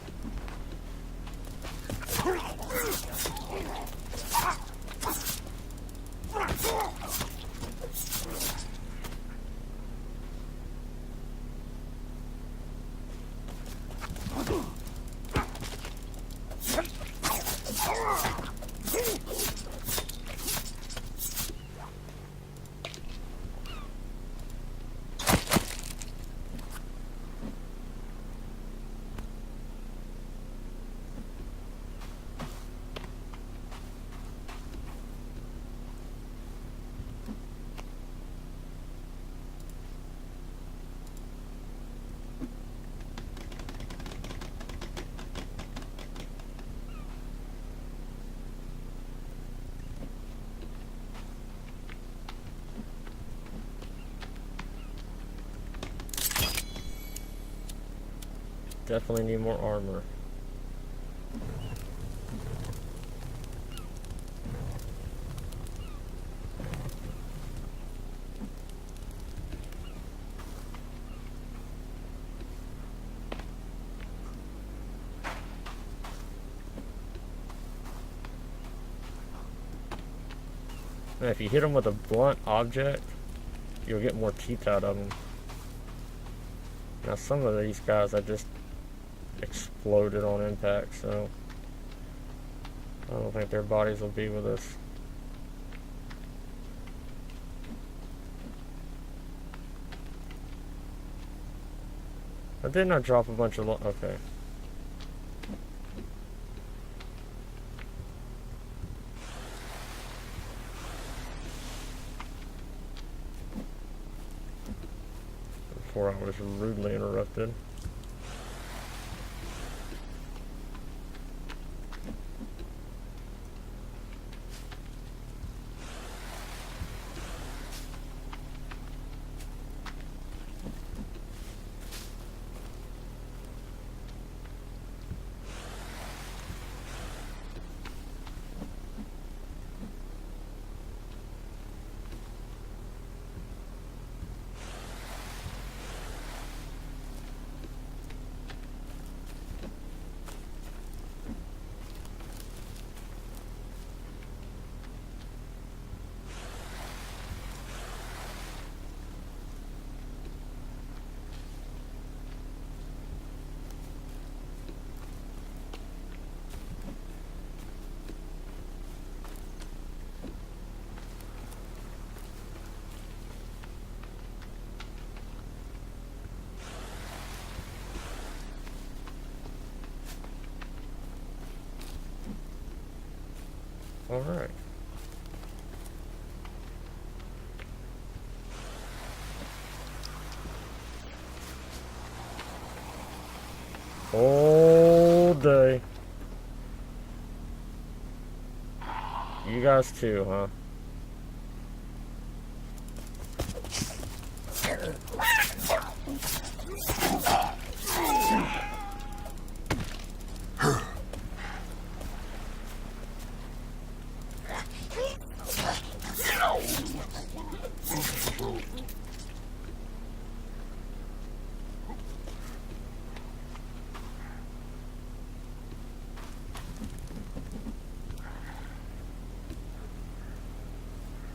Definitely need more armor. And if you hit them with a blunt object, you'll get more teeth out of them. Now some of these guys I just exploded on impact, so I don't think their bodies will be with us. I did not drop a bunch of okay. Before I was rudely interrupted. All right. All day. You guys too, huh?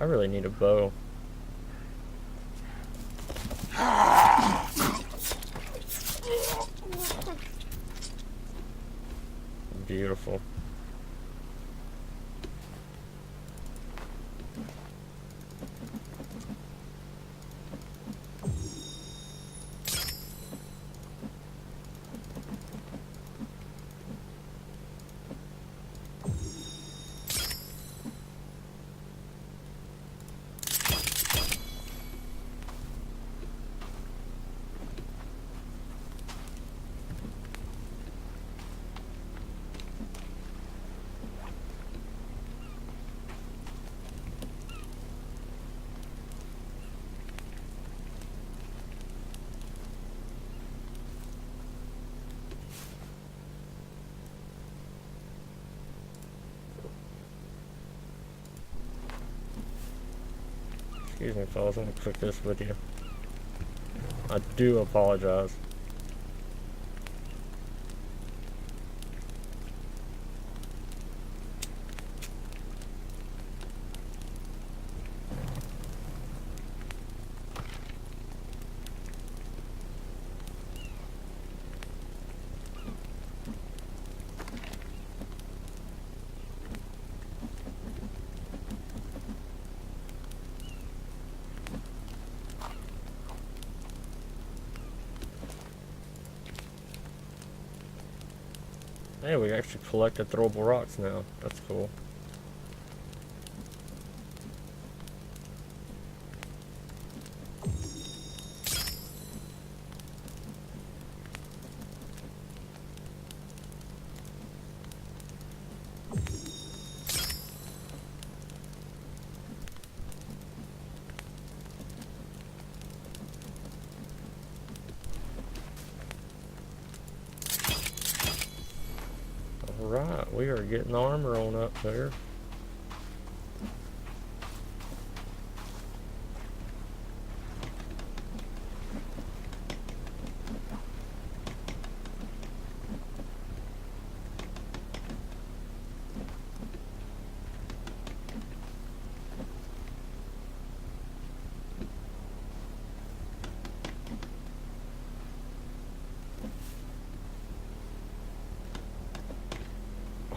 I really need a bow. Beautiful. Excuse me, fellas, I'm gonna click this with you. I do apologize. Hey, we actually collected throwable rocks now. That's cool. Alright, we are getting armor on up there.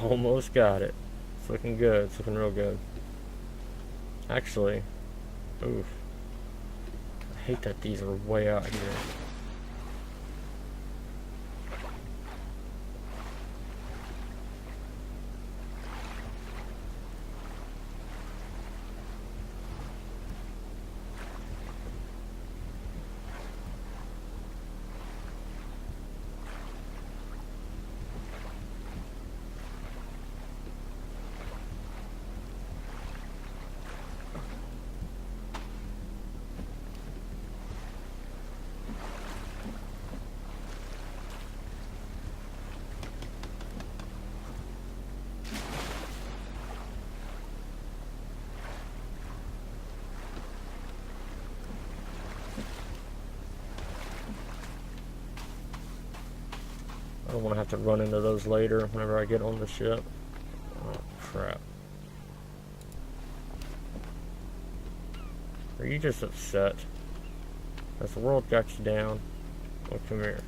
Almost got it. It's looking good. It's looking real good. Actually, oof. I hate that these are way out here. I don't want to have to run into those later whenever I get on the ship. Oh, crap. Are you just upset? Has the world got you down? Well, come here.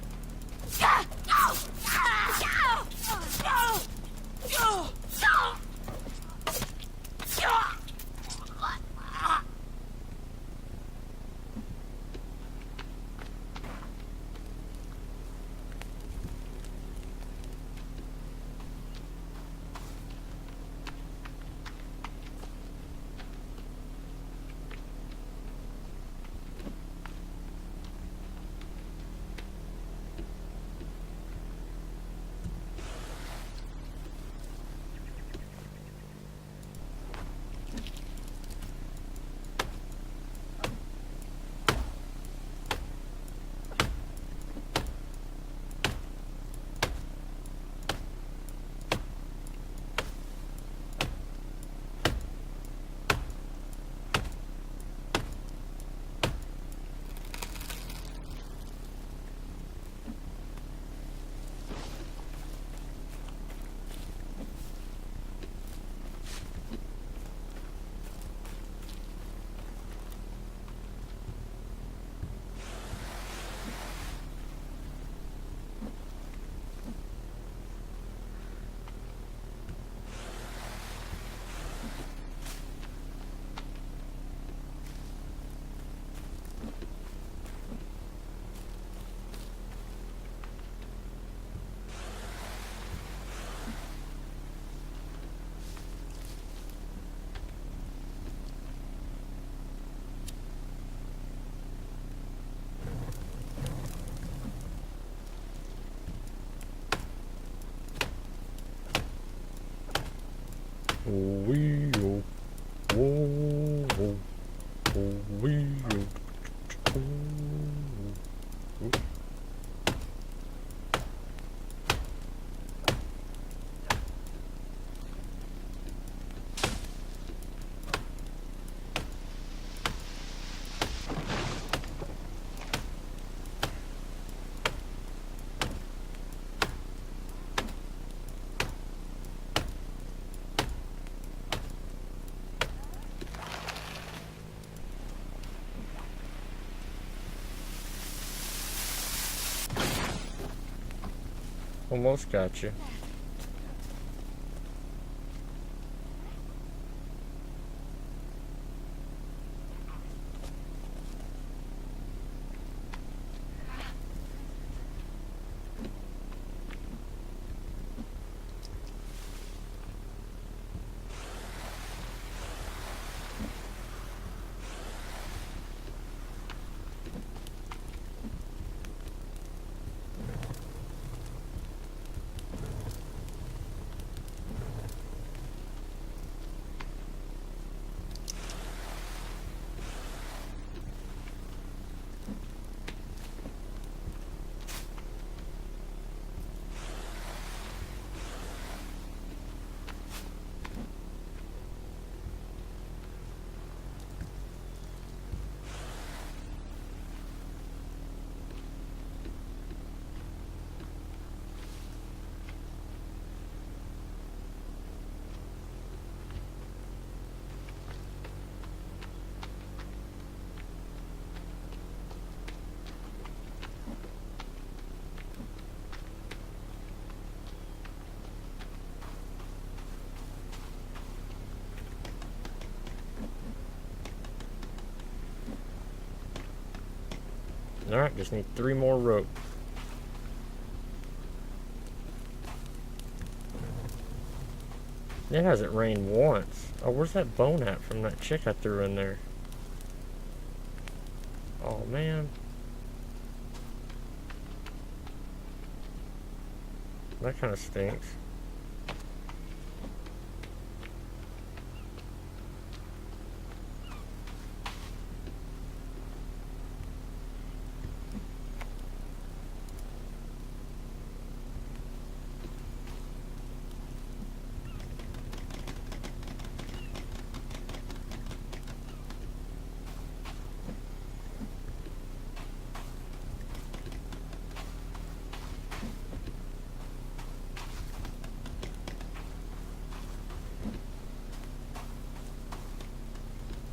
Almost got you. Alright, just need 3 more rope. It hasn't rained once. Oh, where's that bone at from that chick I threw in there? Oh, man. That kind of stinks.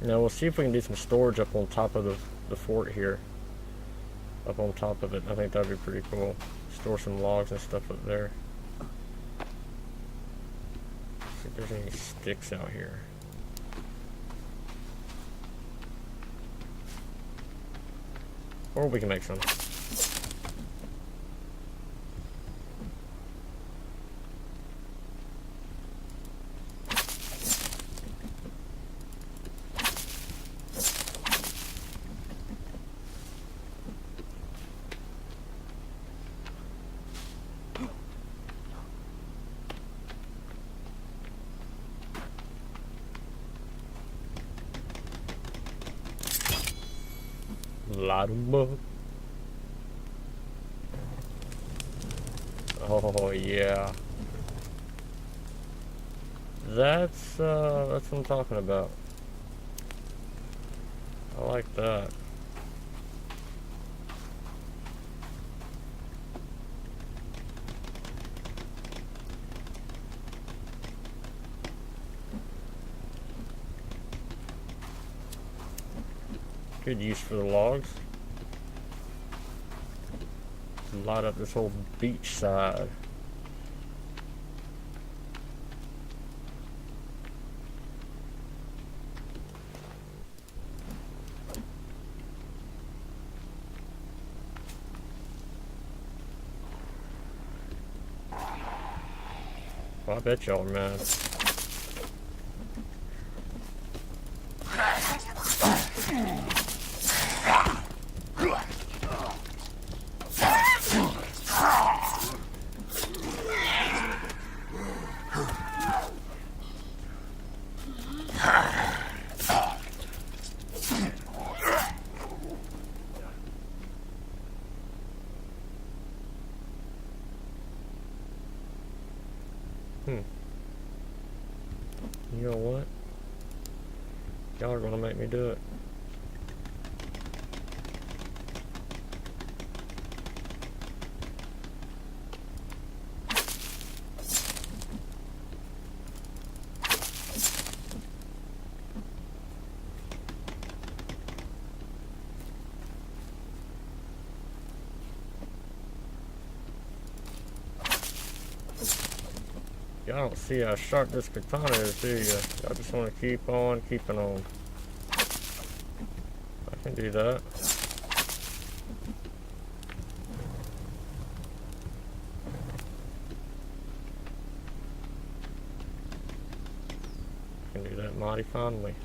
Now we'll see if we can do some storage up on top of the fort here. Up on top of it. I think that'd be pretty cool. Store some logs and stuff up there. See if there's any sticks out here. Or we can make some. Light 'em up. Oh yeah. That's what I'm talking about. I like that. Good use for the logs. Light up this whole beach side. Well, I bet y'all are mad. You know what? Y'all are gonna make me do it. Y'all don't see how sharp this katana is, do you? Y'all just want to keep on keeping on. I can do that. I can do that mighty finely.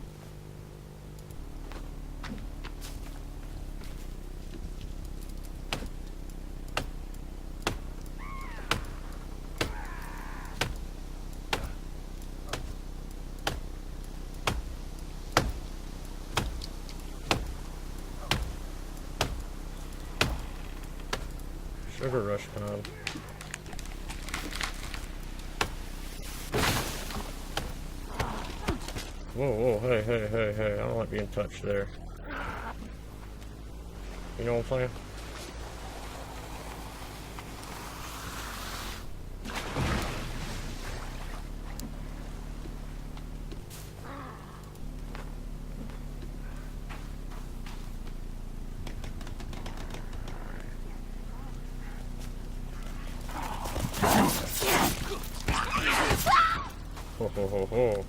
Sugar rush time. Whoa, whoa, hey, hey, hey, hey. I don't like being touched there. You know what I'm saying? Ho ho ho ho.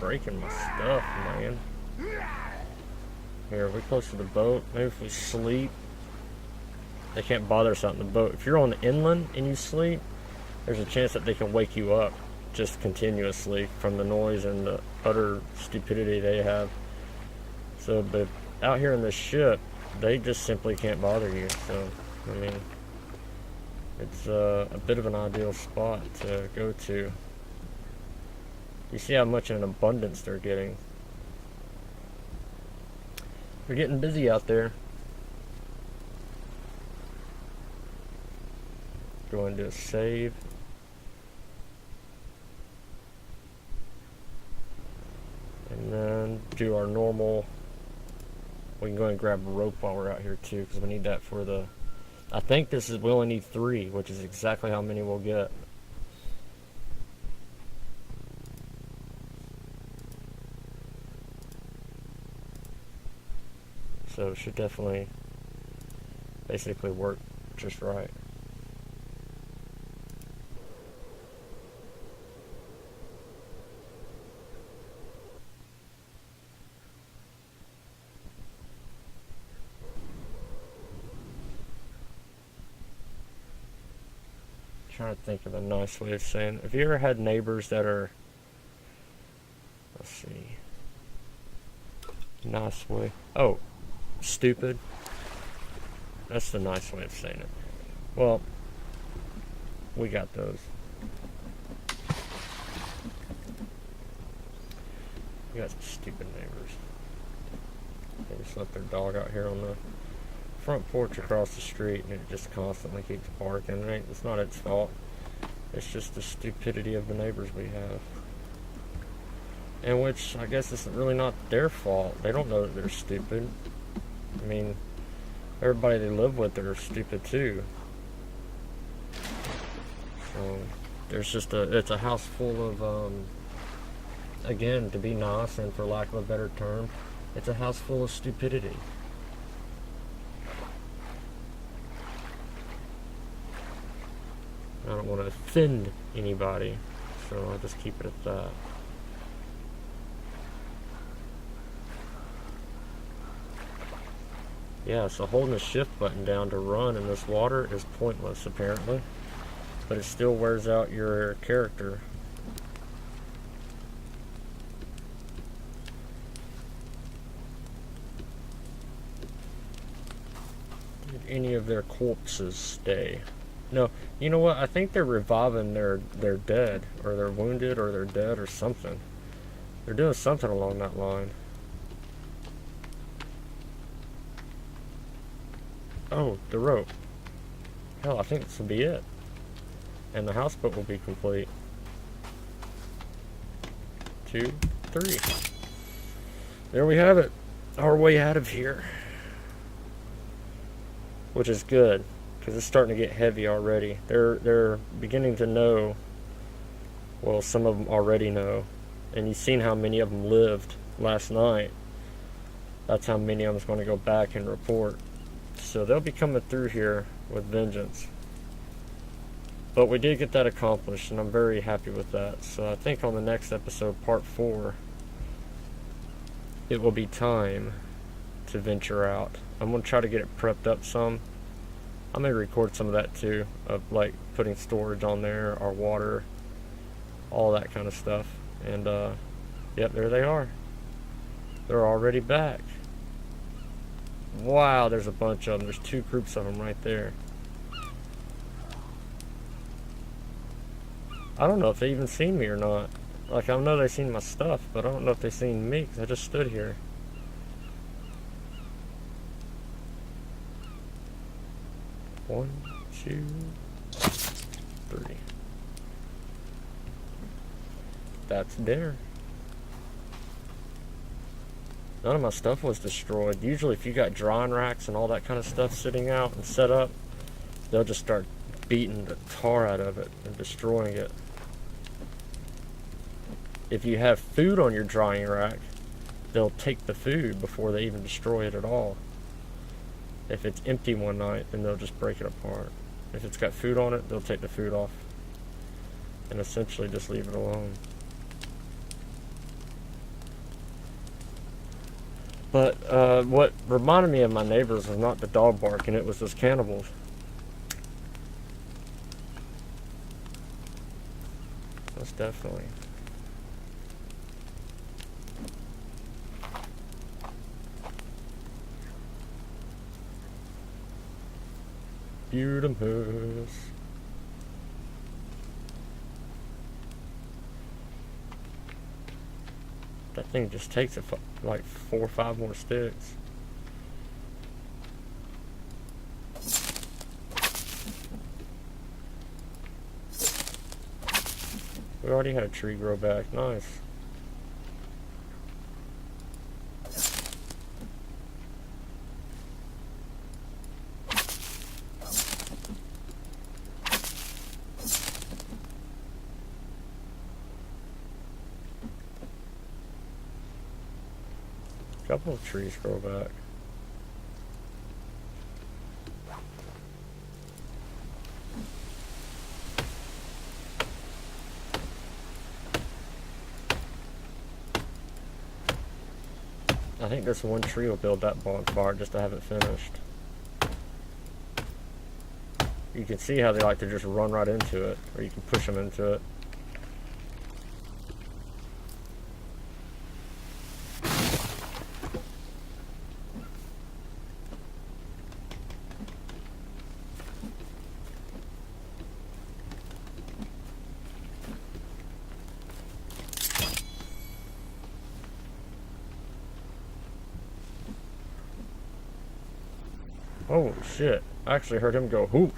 Breaking my stuff, man. Here, we're close to the boat. Maybe if we sleep, they can't bother us out in the boat. If you're on the inland and you sleep, there's a chance that they can wake you up just continuously from the noise and the utter stupidity they have. So, but out here in this ship, they just simply can't bother you. So, I mean, it's a bit of an ideal spot to go to. You see how much in abundance they're getting. They're getting busy out there. Going to save. And then do our normal. We can go ahead and grab a rope while we're out here too, because we need that for the. I think this is, we only need 3, which is exactly how many we'll get. So it should definitely basically work just right. Trying to think of a nice way of saying it. Have you ever had neighbors that are, let's see, nice way, oh, stupid? That's the nice way of saying it. Well, we got those. We got some stupid neighbors. They just let their dog out here on the front porch across the street, and it just constantly keeps barking. It's not its fault. It's just the stupidity of the neighbors we have. And which, I guess, is really not their fault. They don't know that they're stupid. I mean, everybody they live with are stupid too. So, there's just it's a house full of, again, to be nice and for lack of a better term, it's a house full of stupidity. I don't want to offend anybody, so I'll just keep it at that. Yeah, so holding the shift button down to run in this water is pointless, apparently. But it still wears out your character. Did any of their corpses stay? No, you know what? I think they're reviving their dead, or they're wounded, or they're dead, or something. They're doing something along that line. Oh, the rope. Hell, I think this will be it. And the houseboat will be complete. 2, 3. There we have it. Our way out of here. Which is good, because it's starting to get heavy already. They're beginning to know. Well, some of them already know. And you've seen how many of them lived last night. That's how many of them's going to go back and report. So they'll be coming through here with vengeance. But we did get that accomplished, and I'm very happy with that. So I think on the next episode, part 4, it will be time to venture out. I'm going to try to get it prepped up some. I may record some of that too, of like putting storage on there, our water, all that kind of stuff. And yep, there they are. They're already back. Wow, there's a bunch of them. There's 2 groups of them right there. I don't know if they even seen me or not. Like, I know they seen my stuff, but I don't know if they seen me, because I just stood here. One, two, three. That's dinner. None of my stuff was destroyed. Usually if you got drawing racks and all that kind of stuff sitting out and set up, they'll just start beating the tar out of it and destroying it. If you have food on your drying rack, they'll take the food before they even destroy it at all. If it's empty one night, then they'll just break it apart. If it's got food on it, they'll take the food off and essentially just leave it alone. But what reminded me of my neighbors was not the dog barking, it was those cannibals. Most definitely. Beautiful. That thing just takes it like 4 or 5 more sticks. We already had a tree grow back. Nice. A couple of trees grow back. I think this one tree will build that bonfire just to have it finished. You can see how they like to just run right into it, or you can push them into it. Oh shit, I actually heard him go whoop.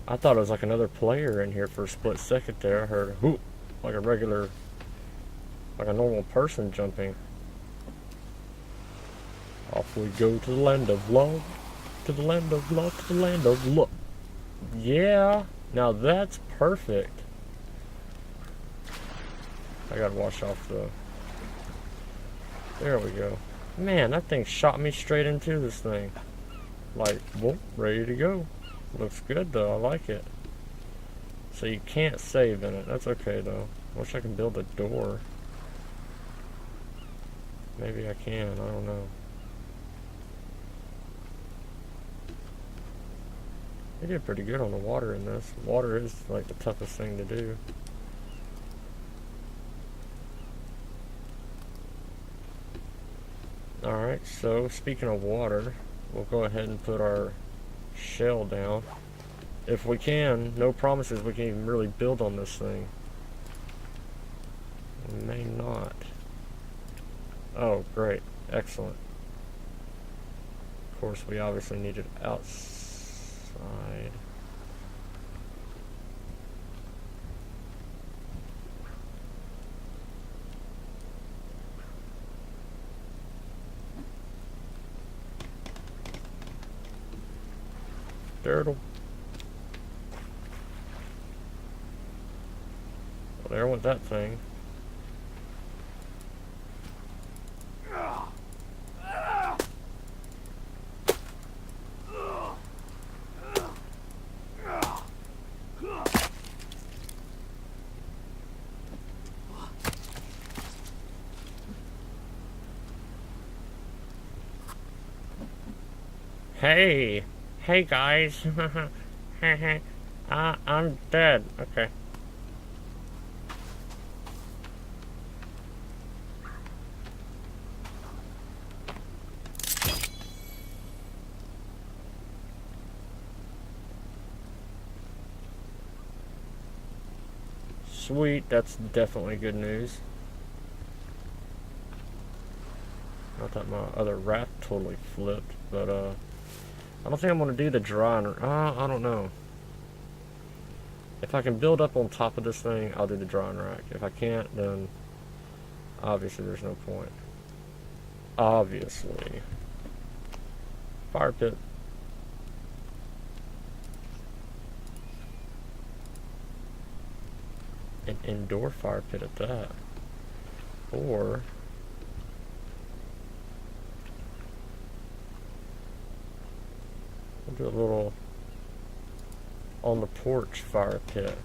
I thought it was like another player in here for a split second there. I heard a whoop, like a regular, like a normal person jumping. Off we go to the land of love, to the land of love, to the land of love. Yeah, now that's perfect. I gotta wash off the... There we go. Man, that thing shot me straight into this thing. Like, whoop, ready to go. Looks good though, I like it. So you can't save in it, that's okay though. Wish I could build a door. Maybe I can, I don't know. They did pretty good on the water in this. Water is like the toughest thing to do. Alright, so speaking of water, we'll go ahead and put our shell down. If we can, no promises we can even really build on this thing. We may not. Oh, great. Excellent. Of course, we obviously need it outside. Turtle. Well, there went that thing. Hey guys. I'm dead. Okay. Sweet, that's definitely good news. Not that my other raft totally flipped, but I don't think I'm going to do the dry and I don't know. If I can build up on top of this thing, I'll do the dry and rack. If I can't, then obviously there's no point. Obviously. Fire pit. An indoor fire pit at that. Or we'll do a little on the porch fire pit.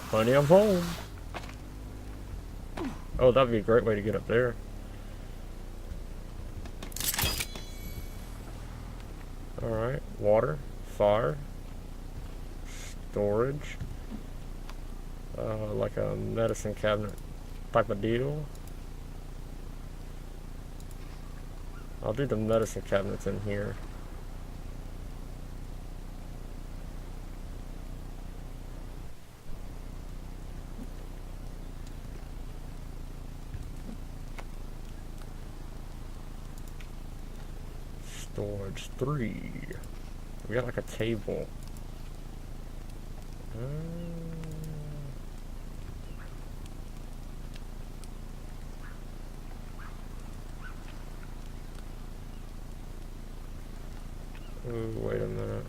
Honey, I'm home. Oh, that'd be a great way to get up there. Alright, water, fire, storage, like a medicine cabinet type of deal. I'll do the medicine cabinets in here. Storage 3. We got like a table. Ooh, wait a minute.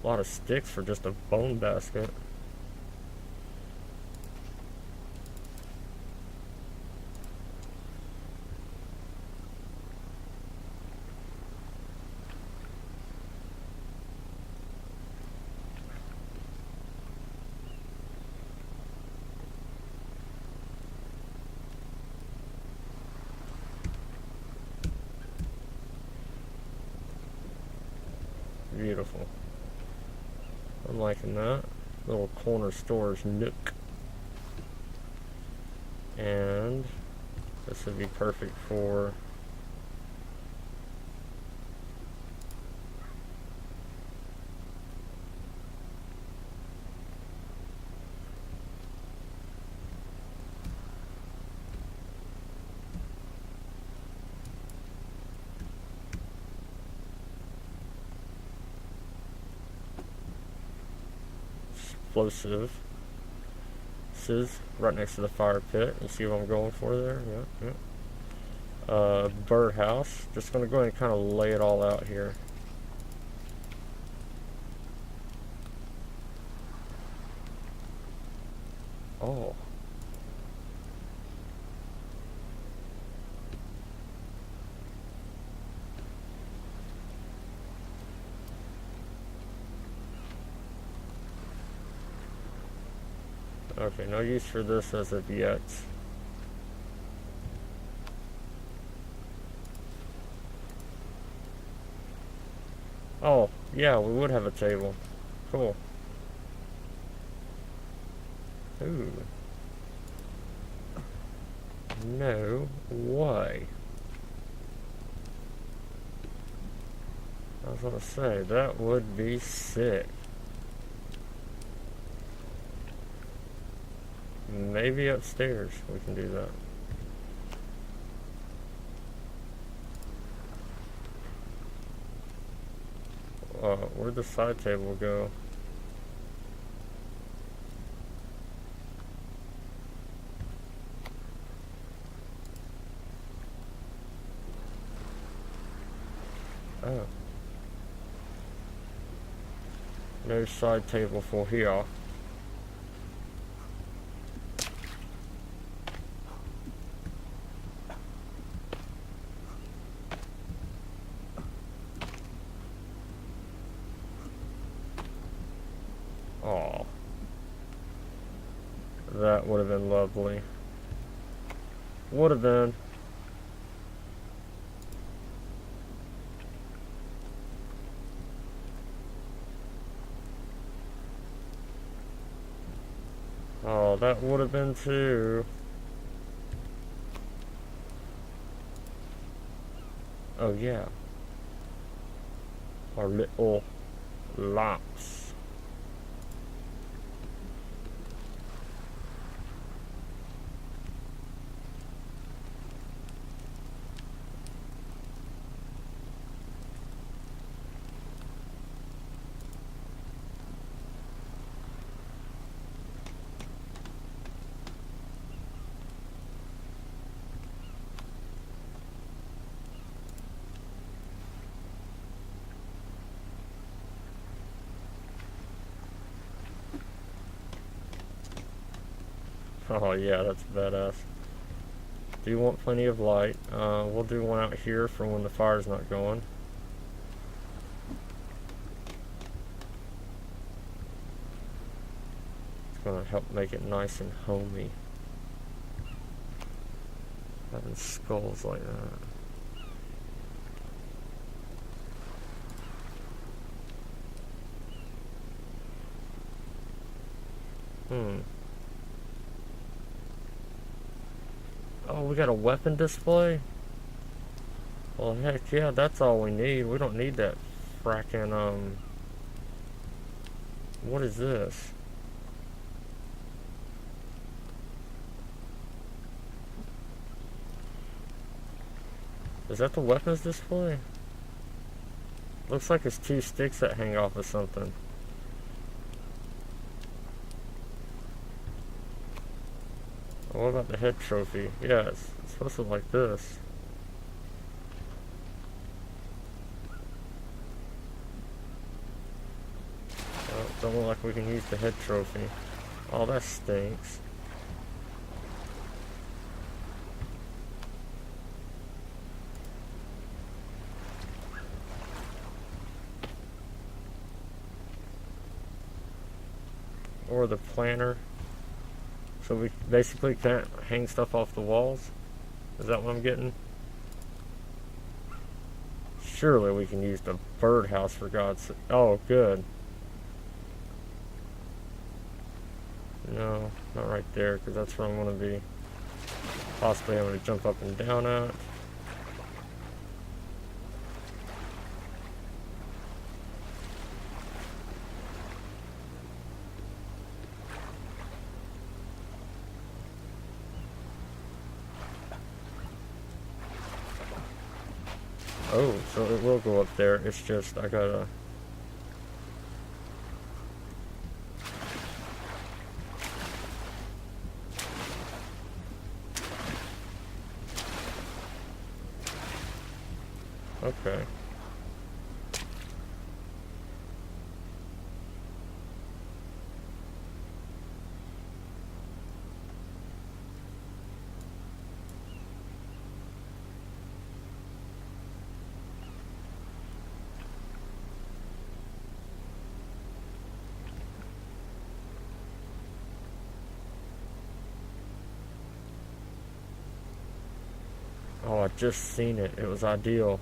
A lot of sticks for just a bone basket. Beautiful. I'm liking that. Little corner storage nook. And this would be perfect for explosive. This is right next to the fire pit. You see what I'm going for there? Yeah. Birdhouse. Just going to go ahead and kind of lay it all out here. Oh. Okay, no use for this as of yet. Oh, yeah, we would have a table. Cool. Ooh. No way. I was gonna say, that would be sick. Maybe upstairs we can do that. Where'd the side table go? Oh. No side table for here. Oh. That would have been lovely. Would have been. Oh, that would have been too. Oh yeah. Our little lamps. Oh yeah, that's badass. Do you want plenty of light? We'll do one out here for when the fire's not going. It's gonna help make it nice and homey. Having skulls like that. Oh, we got a weapon display? Well, heck yeah, that's all we need. We don't need that fracking, what is this? Is that the weapons display? Looks like it's two sticks that hang off of something. What about the head trophy? Yeah, it's supposed to look like this. Oh, don't look like we can use the head trophy. Oh, that stinks. Or the planner. So we basically can't hang stuff off the walls? Is that what I'm getting? Surely we can use the birdhouse for God's sake. Oh, good. No, not right there, because that's where I'm going to be possibly able to jump up and down at. Oh, so it will go up there. It's just, I gotta... Okay. Oh, I just seen it. It was ideal.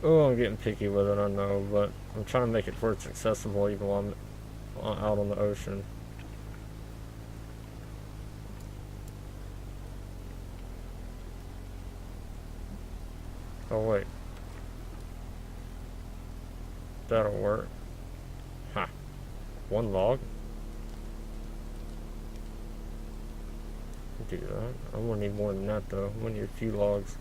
Oh, I'm getting picky with it, I know, but I'm trying to make it where it's accessible even while I'm out on the ocean. Oh, wait. That'll work. Ha. One log? Do that. I'm gonna need more than that, though. I'm gonna need a few logs.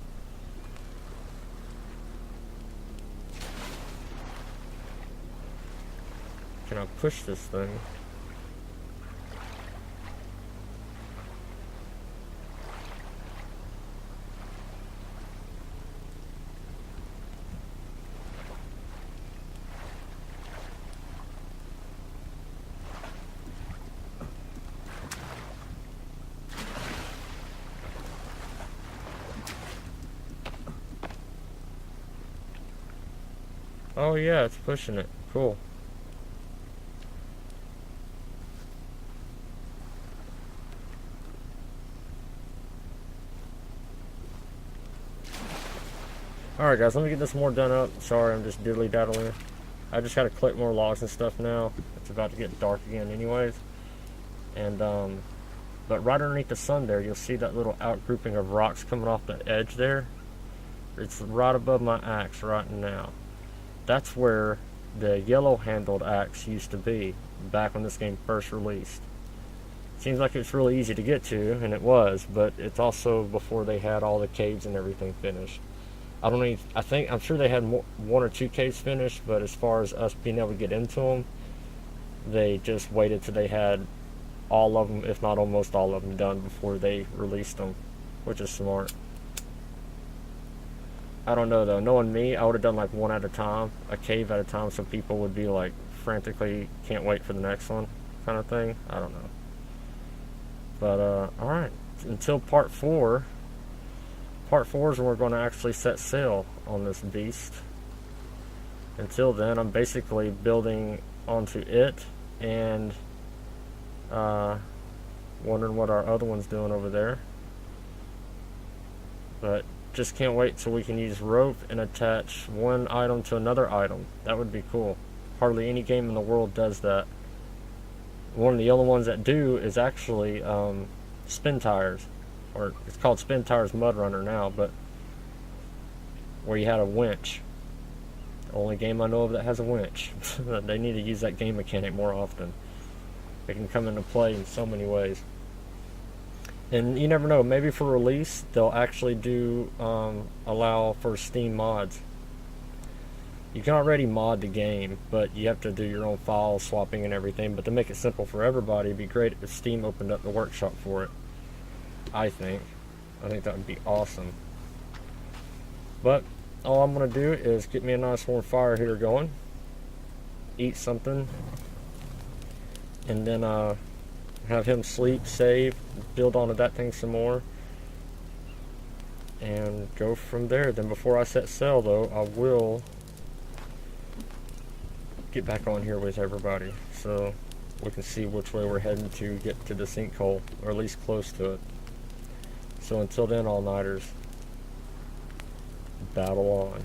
Can I push this thing? Oh yeah, it's pushing it. Cool. Alright guys, let me get this more done up. Sorry, I'm just diddly-daddling. I just gotta collect more logs and stuff now. It's about to get dark again anyways. And, but right underneath the sun there, you'll see that little outgrouping of rocks coming off the edge there. It's right above my axe right now. That's where the yellow-handled axe used to be, back when this game first released. Seems like it's really easy to get to, and it was, but it's also before they had all the caves and everything finished. I'm sure they had one or two caves finished, but as far as us being able to get into them, they just waited till they had all of them, if not almost all of them, done before they released them, which is smart. I don't know though. Knowing me, I would have done like one at a time, a cave at a time, so people would be like frantically can't wait for the next one kind of thing. I don't know. But alright. Until part 4. Part 4 is when we're going to actually set sail on this beast. Until then, I'm basically building onto it and wondering what our other one's doing over there. But just can't wait till we can use rope and attach one item to another item. That would be cool. Hardly any game in the world does that. One of the only ones that do is actually Spin Tires, or it's called Spin Tires Mud Runner now, but where you had a winch. The only game I know of that has a winch. They need to use that game mechanic more often. It can come into play in so many ways. And you never know, maybe for release they'll actually do allow for Steam mods. You can already mod the game, but you have to do your own file swapping and everything. But to make it simple for everybody, it'd be great if Steam opened up the workshop for it. I think that would be awesome. But all I'm gonna do is get me a nice warm fire here going, eat something, and then have him sleep, save, build onto that thing some more, and go from there. Then before I set sail though, I will get back on here with everybody so we can see which way we're heading to get to the sinkhole, or at least close to it. So until then, all-nighters, battle on.